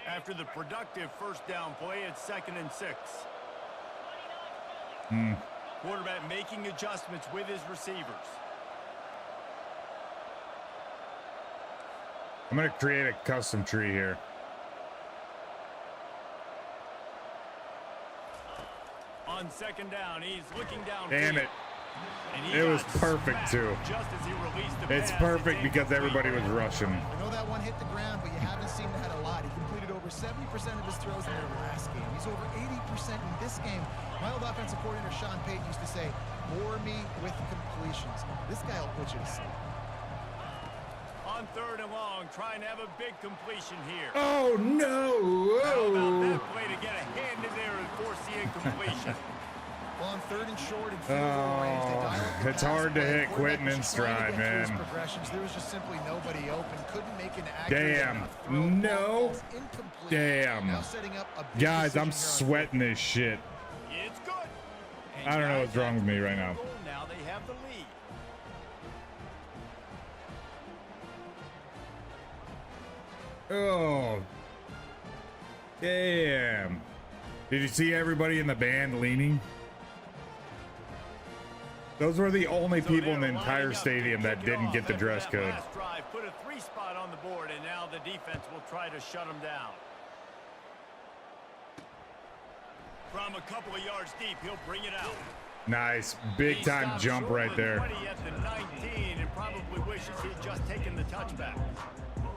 After the productive 1st down play, it's 2nd and 6. Quarterback making adjustments with his receivers. I'm going to create a custom tree here. On 2nd down, he's looking down. Damn it. And he It was got perfect, smacked too. Just as he released the It's pass, perfect it's because incomplete. everybody was rushing. I know that one hit the ground, but you haven't seen that a lot. He completed over 70% of his throws in their last game. He's over 80% in this game. My old offensive coordinator, Sean Payton, used to say, bore me with completions. This guy will put you to sleep. On 3rd and long, trying to have a big completion here. Oh, no. How about Whoa. that play to get a hand in there and force the incompletion? Well, on 3rd and short and field goal range, they dial up the It's pass hard to play. hit Quarterback Quentin was in trying to stride, get through his man. progressions. There was just simply nobody open. Couldn't make an accurate Damn. enough throw. No. Ball's incomplete. Damn. Now setting up a big Guys, I'm decision here on sweating this shit. It's good. And I don't know guys, what's wrong with me right now. Now they have the lead. Oh. Damn. Did you see everybody in the band leaning? Those were the only So people in the they're entire lining up to stadium that kick it didn't off get the after dress that code. last drive put a 3-spot on the board, and now the defense will try to shut them down. From a couple of yards deep, he'll bring it out. Nice. Big He time stops jump short right of there. 20 at the 19 and probably wishes he'd just taken the touchback.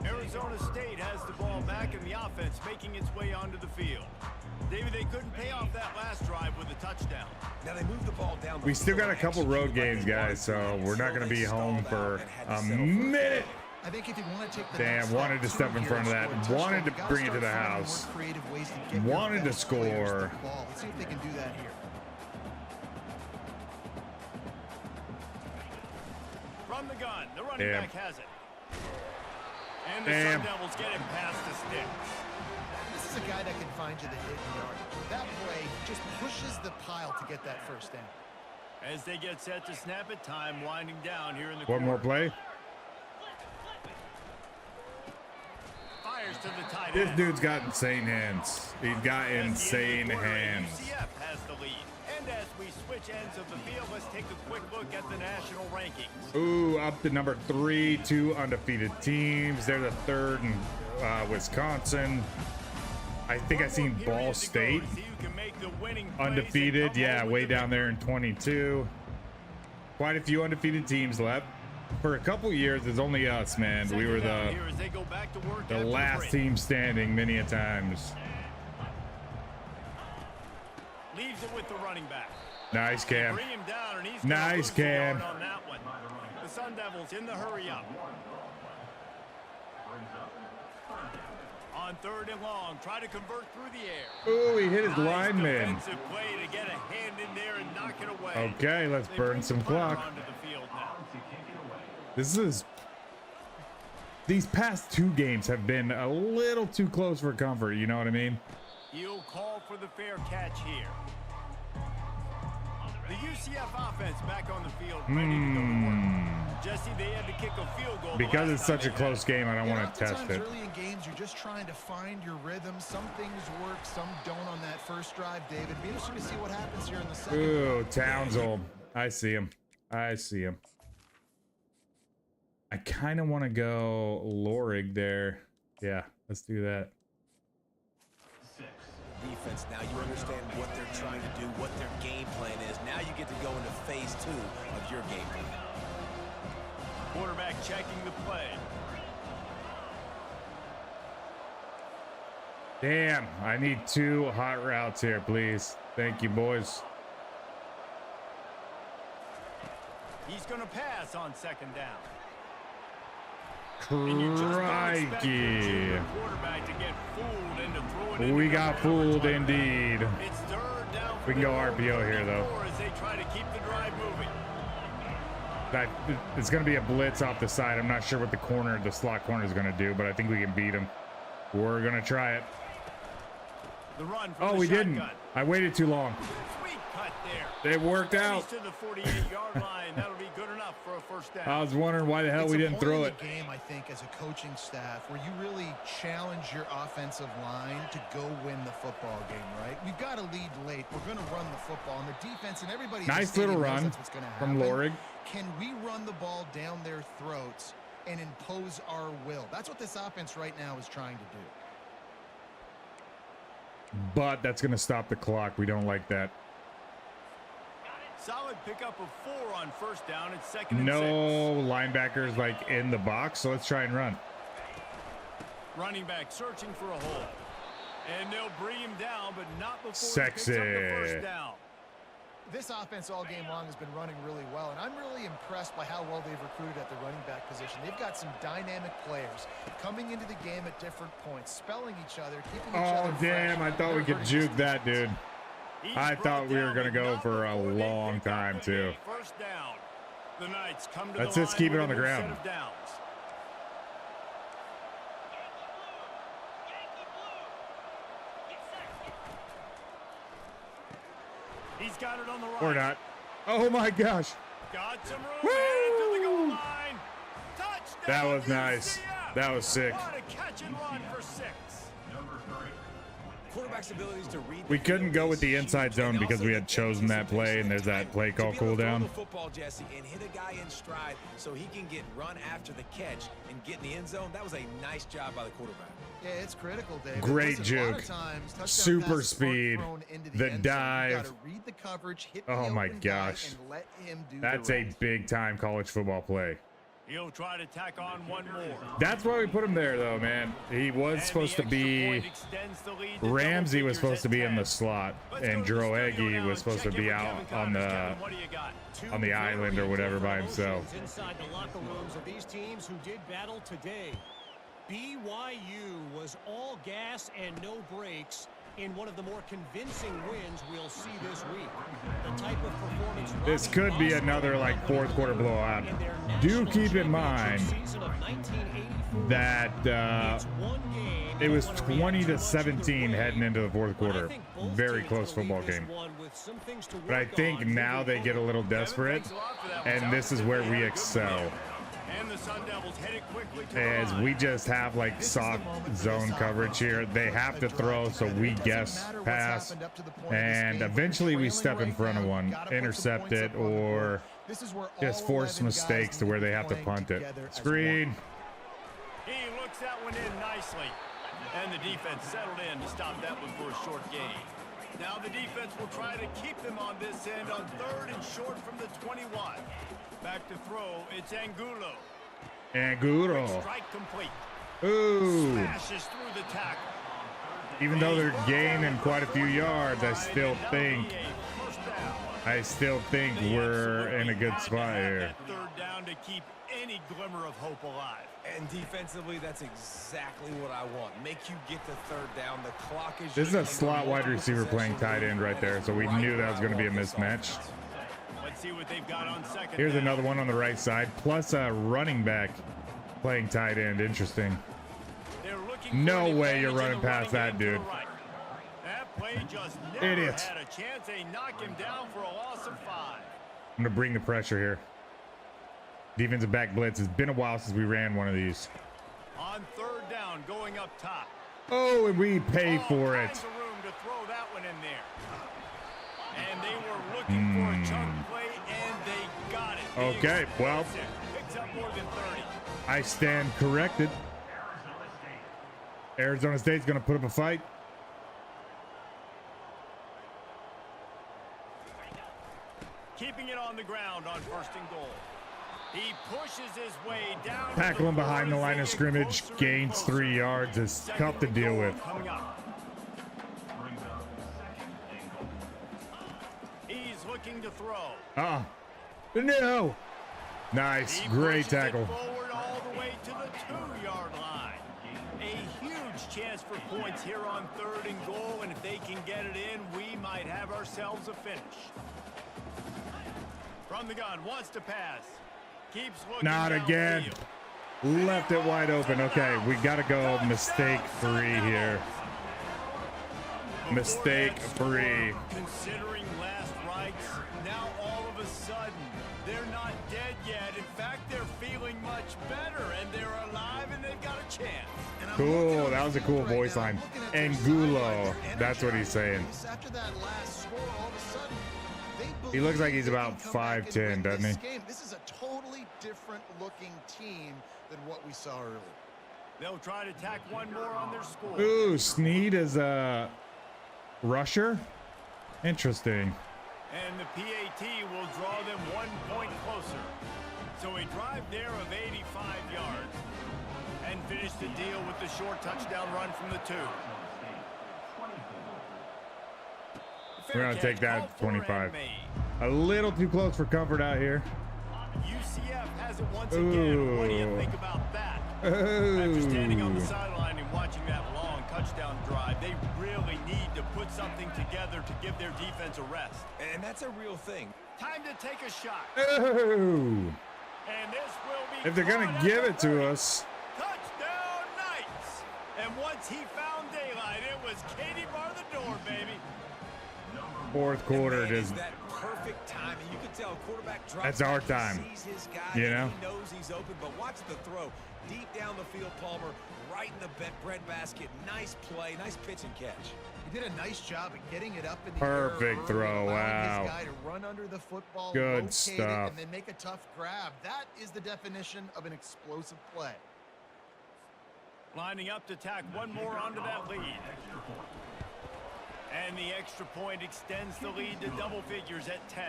Arizona State has the ball back and the offense making its way onto the field. David, they couldn't pay off that last drive with a touchdown. Now they moved the ball down the We still got a field, couple road executed like games, they guys, wanted so to, we're not so going to they be home stalled for out and had to a settle for a minute. I think if you want to take the Damn, next wanted to step in here front of and that. score a Wanted touchdown, to you bring it gotta to the start finding house. more creative ways to get your Wanted to best players score. the ball. Let's see if they can do that here. From the gun, the running Damn. back has it. And the Damn. Sun Devils get it past the sticks. This is a guy that can find you the hit and yardage. That play just pushes the pile to get that 1st down. As they get set to snap it, time winding down here in the One more quarter. play. Fires to the tight This end. dude's got insane hands. He's got As the insane quarter, hands. UCF has the lead. And as we switch ends of the field, let's take a quick look at the national rankings. Ooh, up to number 3, 2 undefeated teams. They're the 3rd in Wisconsin. I think I seen Ball State undefeated. Yeah, way down there in 22. Quite a few undefeated teams left. For a couple years, it's only us, man. We were the last team standing many a times. Leaves it with the running back. Nice, Cam. Bring him down, and he's nice, Cam. On that one. The Sun Devils in the hurry up. On 3rd and long, try to convert through the air. Ooh, he hit his lineman. Defensive play to get a hand in there and knock it away. Okay, let's burn some clock. These past 2 games have been a little too close for comfort, you know what I mean? He'll call for the fair catch here. The UCF offense back on the field, ready to go to work. Jesse, they had to kick a field goal. Because it's such a close game, I don't want to test it. Early in games, you're just trying to find your rhythm. Some things work, some don't on that first drive, David. Be interesting to see what happens here in the second. Ooh, Townsville. I see him. I see him. I kind of want to go Lorig there. Yeah, let's do that. Defense, now you understand what they're trying to do, what their game plan is. Now you get to go into phase 2 of your game plan. Quarterback checking the play. Damn, I need 2 hot routes here, please. Thank you, boys. He's going to pass on 2nd down. Crikey. We got fooled indeed. We can go RPO here, though. It's going to be a blitz off the side. I'm not sure what the slot corner is going to do, but I think we can beat him. We're going to try it. Oh, we didn't. I waited too long. It worked out. To the 48-yard line. That'll be good enough for a first down. I was wondering why the hell we didn't throw it. Game, I think, as a coaching staff, where you really challenge your offensive line to go win the football game, right? We've got to lead late. We're going to run the football, and the defense and everybody. Nice little run from Lorig. Can we run the ball down their throats and impose our will? That's what this offense right now is trying to do. But that's going to stop the clock. We don't like that. Solid pickup of 4 on first down. It's 2nd and 6. No linebackers like in the box, so let's try and run. Running back searching for a hole. And they'll bring him down, but not before Sexy. he picks up the first down. This offense all game long has been running really well, and I'm really impressed by how well they've recruited at the running back position. They've got some dynamic players coming into the game at different points, spelling each other, keeping each other fresh. Oh, damn, I thought we could juke that, dude. I thought we were going to go for a long time, too. First down. The Knights come to Let's the just keep it line on the with a ground. set of downs. He's got it on the right. Or not. Oh, my gosh. Got some room. Woo! To the goal line. Touchdown, That was nice. That was sick. What a catch and run for 6. Quarterback's abilities to read. We couldn't go with the inside zone because we had chosen that play, and there's that play called cooldown. Football, Jesse, and hit a guy in stride so he can get run after the catch and get in the end zone. That was a nice job by the quarterback. Yeah, it's critical, David. Great juke. Super speed. The dive. Oh my gosh. That's a big time college football play. He'll try to tack on one more. That's why we put him there, though, man. He was supposed to be. Ramsey was supposed to be in the slot, and Droege was supposed to be out on the island or whatever by himself. Inside the locker rooms of these teams who did battle today. BYU was all gas and no brakes in one of the more convincing wins we'll see this week. The type of performance this could be another like fourth quarter blowout. Do keep in mind that it was 20-17 heading into the fourth quarter. Very close football game. But I think now they get a little desperate, and this is where we excel. As we just have like soft zone coverage here. They have to throw, so we guess pass, and eventually we step in front of one, intercept it, or just force mistakes to where they have to punt it. Screen. He looks that one in nicely. And the defense settled in to stop that one for a short gain. Now the defense will try to keep them on this end on 3rd and short from the 21. Back to throw, it's Angulo. Angulo. Strike complete. Ooh. Smashes through the tackle. Even though they're gaining quite a few yards, I still think we're in a good spot here. Third down to keep any glimmer of hope alive. And defensively, that's exactly what I want. Make you get to 3rd down. The clock is. This is a slot wide receiver playing tight end right there, so we knew that was going to be a mismatch. Let's see what they've got on 2nd. Here's another one on the right side, plus a running back playing tight end. Interesting. No way you're running past that dude. That play just never Idiot. had a chance. They knock him down for a loss of 5. I'm going to bring the pressure here. Defensive back blitz. It's been a while since we ran one of these. On 3rd down, going up top. Oh, and we pay for it. All kinds of room to throw that one in there. And they were looking for a chunk play, and they got it. Okay, well, Picks up more than 30. I stand corrected. Arizona State's going to put up a fight. Keeping it on the ground on 1st and goal. He pushes his way down. Tackle him behind the line of scrimmage, gains 3 yards. Is tough to deal with. He's looking to throw. No. Nice, great tackle. Forward all the way to the 2-yard line. A huge chance for points here on 3rd and goal, and if they can get it in, we might have ourselves a finish. From the gun, wants to pass. Keeps looking. Not again. Left it wide open. Okay, we got to go mistake-free here. Mistake-free. Considering last rites, now all of a sudden, they're not dead yet. In fact, they're feeling much better, and they're alive, and they've got a chance. Cool, that was a cool voice line. Angulo, that's what he's saying. After that last score, all of a sudden, He looks like he's about 5'10", doesn't he? This is a totally different looking team than what we saw earlier. They'll try to tack one more on their score. Ooh, Snead is a rusher? Interesting. And the PAT will draw them 1 point closer. So a drive there of 85 yards. And finish the deal with the short touchdown run from the 2. We're going to take that 25. A little too close for comfort out here. UCF has it once again. What do you think about that? After standing on the sideline and watching that long touchdown drive, they really need to put something together to give their defense a rest. And that's a real thing. Time to take a shot. Oh. And this will be If they're going to give it to us. Touchdown Knights. And once he found daylight, it was Katie bar the door, baby. 4th quarter, is that perfect time, and you can tell quarterback drops. That's our time. Sees his guy, you know, he knows he's open, but watch the throw deep down the field. Palmer right in the bread basket. Nice play, nice pitch and catch. He did a nice job of getting it up in the perfect air, throw. Wow. his guy to run under the football, good stuff, and then make a tough grab. That is the definition of an explosive play. Lining up to tack one more onto that lead. And the extra point extends the lead to double figures at 10.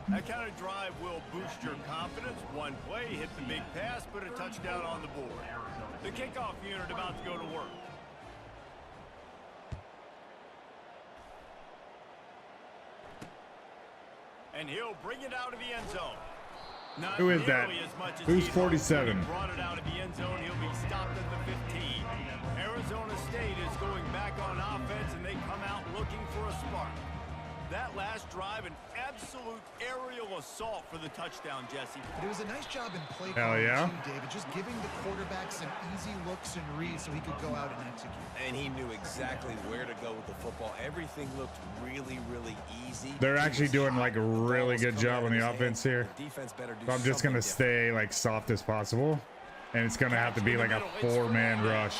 That kind of drive will boost your confidence. One play, hit the big pass, put a touchdown on the board. The kickoff unit about to go to work. And he'll bring it out of the end zone. Not who is that? Who's 47? Brought it out of the end zone. He'll be stopped at the 15. Arizona State is going back on offense, and they come out looking for a spark. That last drive, an absolute aerial assault for the touchdown, Jesse. But it was a nice job in play calling too, David, just giving the quarterback some easy looks and reads so he could go out and execute. And he knew exactly where to go with the football. Everything looked really, really easy. They're actually doing like a really good job on the offense here. Defense better do so I'm just going to stay like soft as possible. And it's going to have to be like a 4-man rush.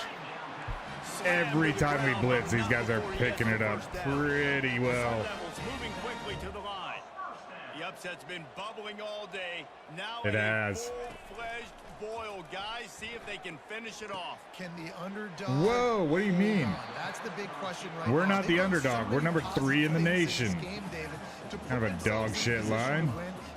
Every time we blitz, these guys are picking it up pretty well. Moving quickly to the line. The upset's been bubbling all day. Now it has. Full-fledged boil, guys. See if they can finish it off. Can the underdog? Whoa, what do you mean? That's the big question right We're now. not the underdog. We're number 3 in the nation. Kind of a dog shit line.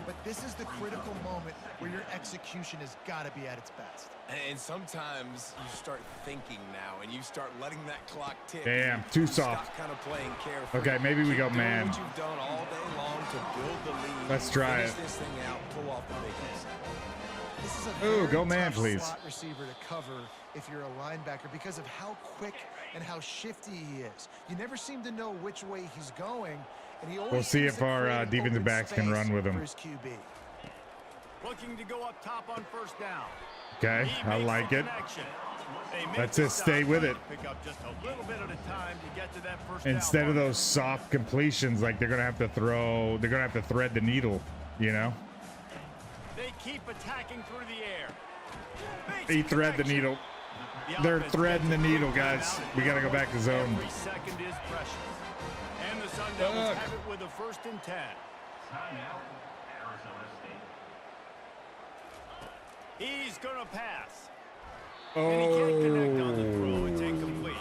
But this is the critical moment where your execution has got to be at its best. And sometimes you start thinking now, and you start letting that clock tick. Damn, too soft. Stop kind of playing carefully. Okay, maybe we go man. What you've done all day long to build the lead. Let's try Finish it. this thing out, pull off the big hits. This is a Ooh, very go man, tough please. slot receiver to cover if you're a linebacker because of how quick and how shifty he is. You never seem to know which way he's going, and he always We'll see seems if to our create defensive open backs can space run with him. for his QB. Looking to go up top on first down. Okay, He I makes like the it. connection. They make Let's the just stop, stay with trying it. to pick up just a little bit at a time to get to that first Instead down of mark. those soft completions, like they're gonna have to throw, they're gonna have to thread the needle, you know? They keep attacking through the air. Makes They a thread the connection. needle. The They're offense threading the gets a needle, quick guys. timeout. We gotta go back to zone. Every second is precious. And the Sun Devils Fuck. have it with a 1st and 10. Timeout, Arizona State. He's going to pass. And he can't connect on the throw. It's Oh, incomplete.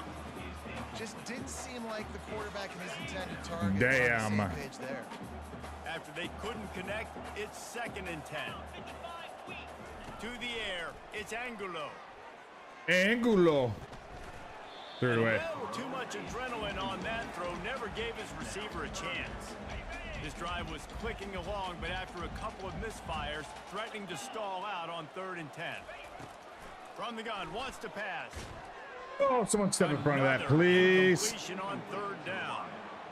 Just didn't seem like the quarterback and his intended target. Damn. Was on the same page there. After they couldn't connect, it's 2nd and 10. To the air, it's Angulo. Angulo. Third A away. little too much adrenaline on that throw never gave his receiver a chance. This drive was clicking along, but after a couple of misfires, threatening to stall out on 3rd and 10. From the gun, wants to pass. Oh, someone step in front of that, Another please. incompletion on 3rd down.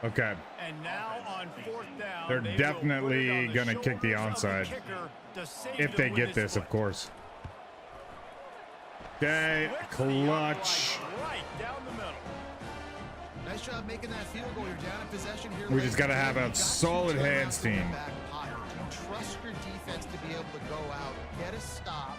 Okay. And now on 4th down, They're they will definitely put it on the gonna kick the shoulders of onside. kicker to save If them they with get his this, foot. of course. Okay, Splits the clutch. upright right down the middle. Nice job making that field goal. You're down in possession here. We late just gotta in the have game. a You got to solid turn out hands from the team. back pocket. You trust your defense to be able to go out, get a stop,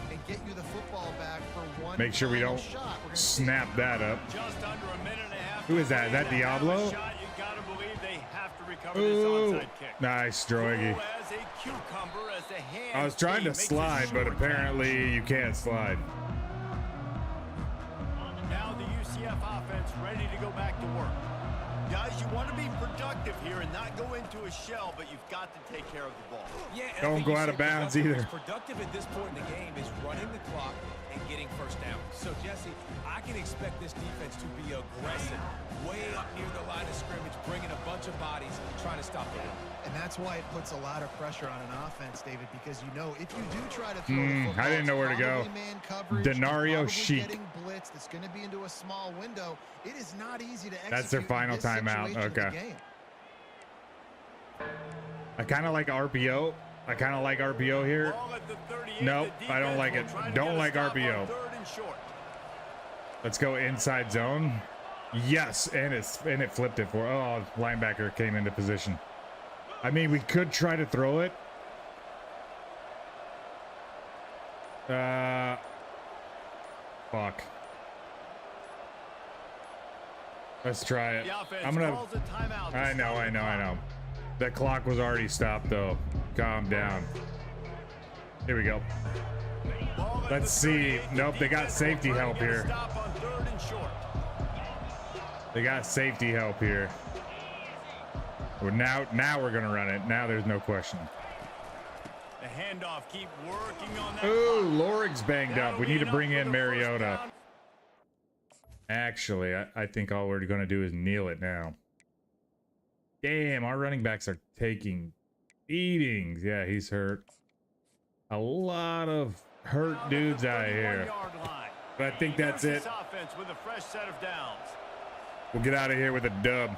and get you the football back for one. Make sure we final don't shot. We're gonna see snap that up. Just under a minute and a half. Who is that? to Is that play. To have a Diablo? shot, you gotta believe they have to recover Ooh, this onside kick. nice, Droigy. Cool as a cucumber as the hands I was trying team to makes a slide, but short apparently you can't slide. catch. Now the UCF offense ready to go back to work. Guys, you want to be productive here and not go into a shell, but you've got to take care of the ball. Yeah, and I Don't think go you out of said bounds productive. either. Productive at this point in the game is running the clock and getting first down. So, Jesse, I can expect this defense to be aggressive, way up near the line of scrimmage, bringing a bunch of bodies, trying to stop the run. And that's why it puts a lot of pressure on an offense, David, because you know if you do try to throw the football, I didn't know where to it's go. probably man coverage, Denario probably Chic. getting blitzed. It's going to be into a small window. It is not easy to execute. That's their in final this timeout. situation of the Okay. game. I kind of like RPO. I kind of like RPO here. Ball at the 38, Nope, the I don't defense like will it. try to Don't get a like stop on RPO. 3rd and short. Let's go inside zone. Yes, and it flipped it for. Oh, linebacker came into position. I mean, we could try to throw it. Fuck. Let's try it. The offense I'm gonna. calls a timeout to I stop the clock. know. The clock was already stopped though. Calm down. Here we go. Ball at Let's the see. 38, the Nope, they got defense will safety try to help get a here. Stop on 3rd and short. They got safety help here. Now we're gonna run it. Now there's no question. The handoff, keep working on that. Ooh, clock. Lorig's banged up. That'll We be need to enough bring for in the first Mariota. down. Actually, I think all we're gonna do is kneel it now. Damn, our running backs are taking beatings. Yeah, he's hurt. A lot of hurt dudes out here. 31-yard line. But I think that's Here's it. this offense with a fresh set of downs. We'll get out of here with a dub.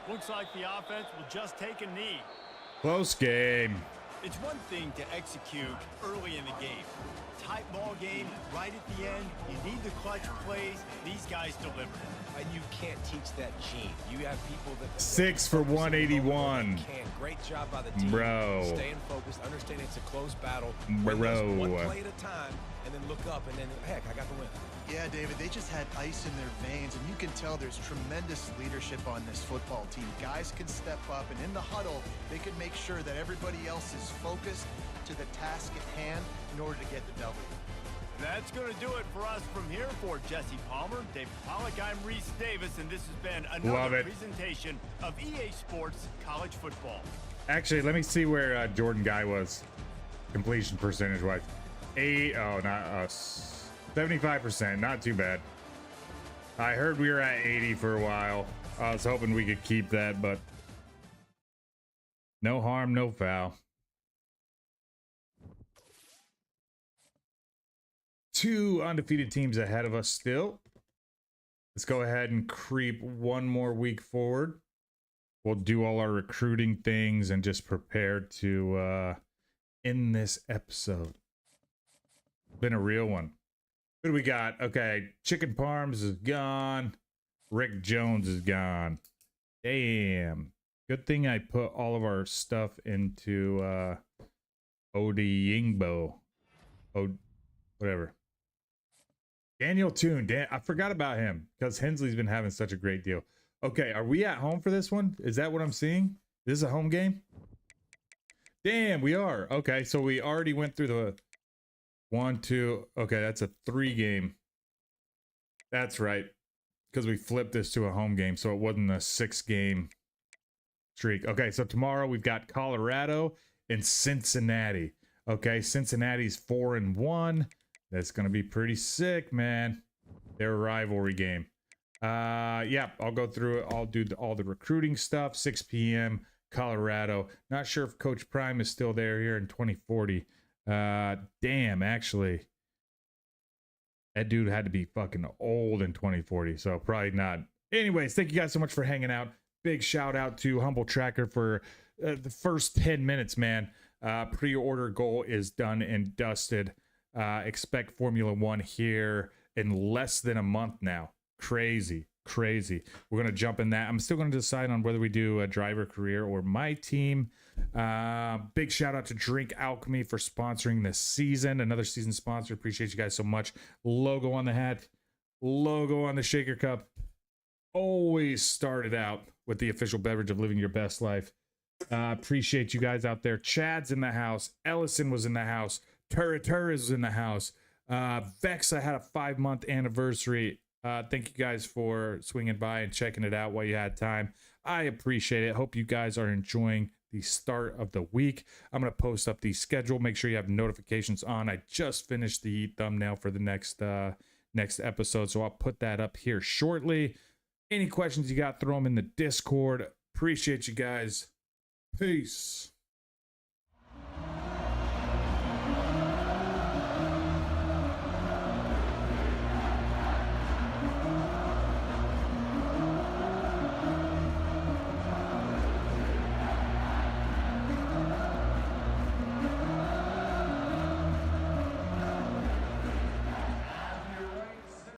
Looks like the offense will just take a knee. Close game. It's one thing to execute early in the game. Tight ball game, right at the end, you need the clutch plays. These guys delivered. And you can't teach that gene. You have people that 6 for 181. Great job by the team. Bro. Staying focused, understanding it's a close battle. Bro. One play at a time, and then look up, and then, heck, I got the win. Yeah, David, they just had ice in their veins, and you can tell there's tremendous leadership on this football team. Guys can step up, and in the huddle, they can make sure that everybody else is focused to the task at hand in order to get the W. That's going to do it for us from here. For Jesse Palmer, David Pollack, I'm Reese Davis, and this has been another presentation of EA Sports College Football. Actually, let me see where Jordan Guy was completion percentage-wise. 75%, not too bad. I heard we were at 80 for a while. I was hoping we could keep that, but no harm, no foul. 2 undefeated teams ahead of us still. Let's go ahead and creep one more week forward. We'll do all our recruiting things and just prepare to end this episode. Been a real one. What do we got? Okay, Chicken Parms is gone. Rick Jones is gone. Damn. Good thing I put all of our stuff into Odeyingbo. Whatever. Daniel Toon. I forgot about him because Hensley's been having such a great deal. Okay, are we at home for this one? Is that what I'm seeing? This is a home game? Damn, we are. Okay, so we already went through the 1, 2. Okay, that's a 3 game. That's right. Because we flipped this to a home game, so it wasn't a 6 game streak. Okay, so tomorrow we've got Colorado and Cincinnati. Okay, Cincinnati's 4-1. That's going to be pretty sick, man. Their rivalry game. Yeah, I'll go through it. I'll do all the recruiting stuff. 6 p.m. Colorado. Not sure if Coach Prime is still there here in 2040. Damn, actually. That dude had to be fucking old in 2040, so probably not. Anyways, thank you guys so much for hanging out. Big shout out to Humble Tracker for the first 10 minutes, man. Pre-order goal is done and dusted. Expect Formula One here in less than a month now. Crazy. We're going to jump in that. I'm still going to decide on whether we do a driver career or my team. Big shout out to Drink Alchemy for sponsoring this season. Another season sponsor. Appreciate you guys so much. Logo on the hat. Logo on the shaker cup. Always started out with the official beverage of living your best life. Appreciate you guys out there. Chad's in the house. Ellison was in the house. Turra is in the house. Vex, I had a 5-month anniversary. Thank you guys for swinging by and checking it out while you had time. I appreciate it. Hope you guys are enjoying the start of the week. I'm going to post up the schedule. Make sure you have notifications on. I just finished the thumbnail for the next episode, so I'll put that up here shortly. Any questions you got, throw them in the Discord. Appreciate you guys. Peace.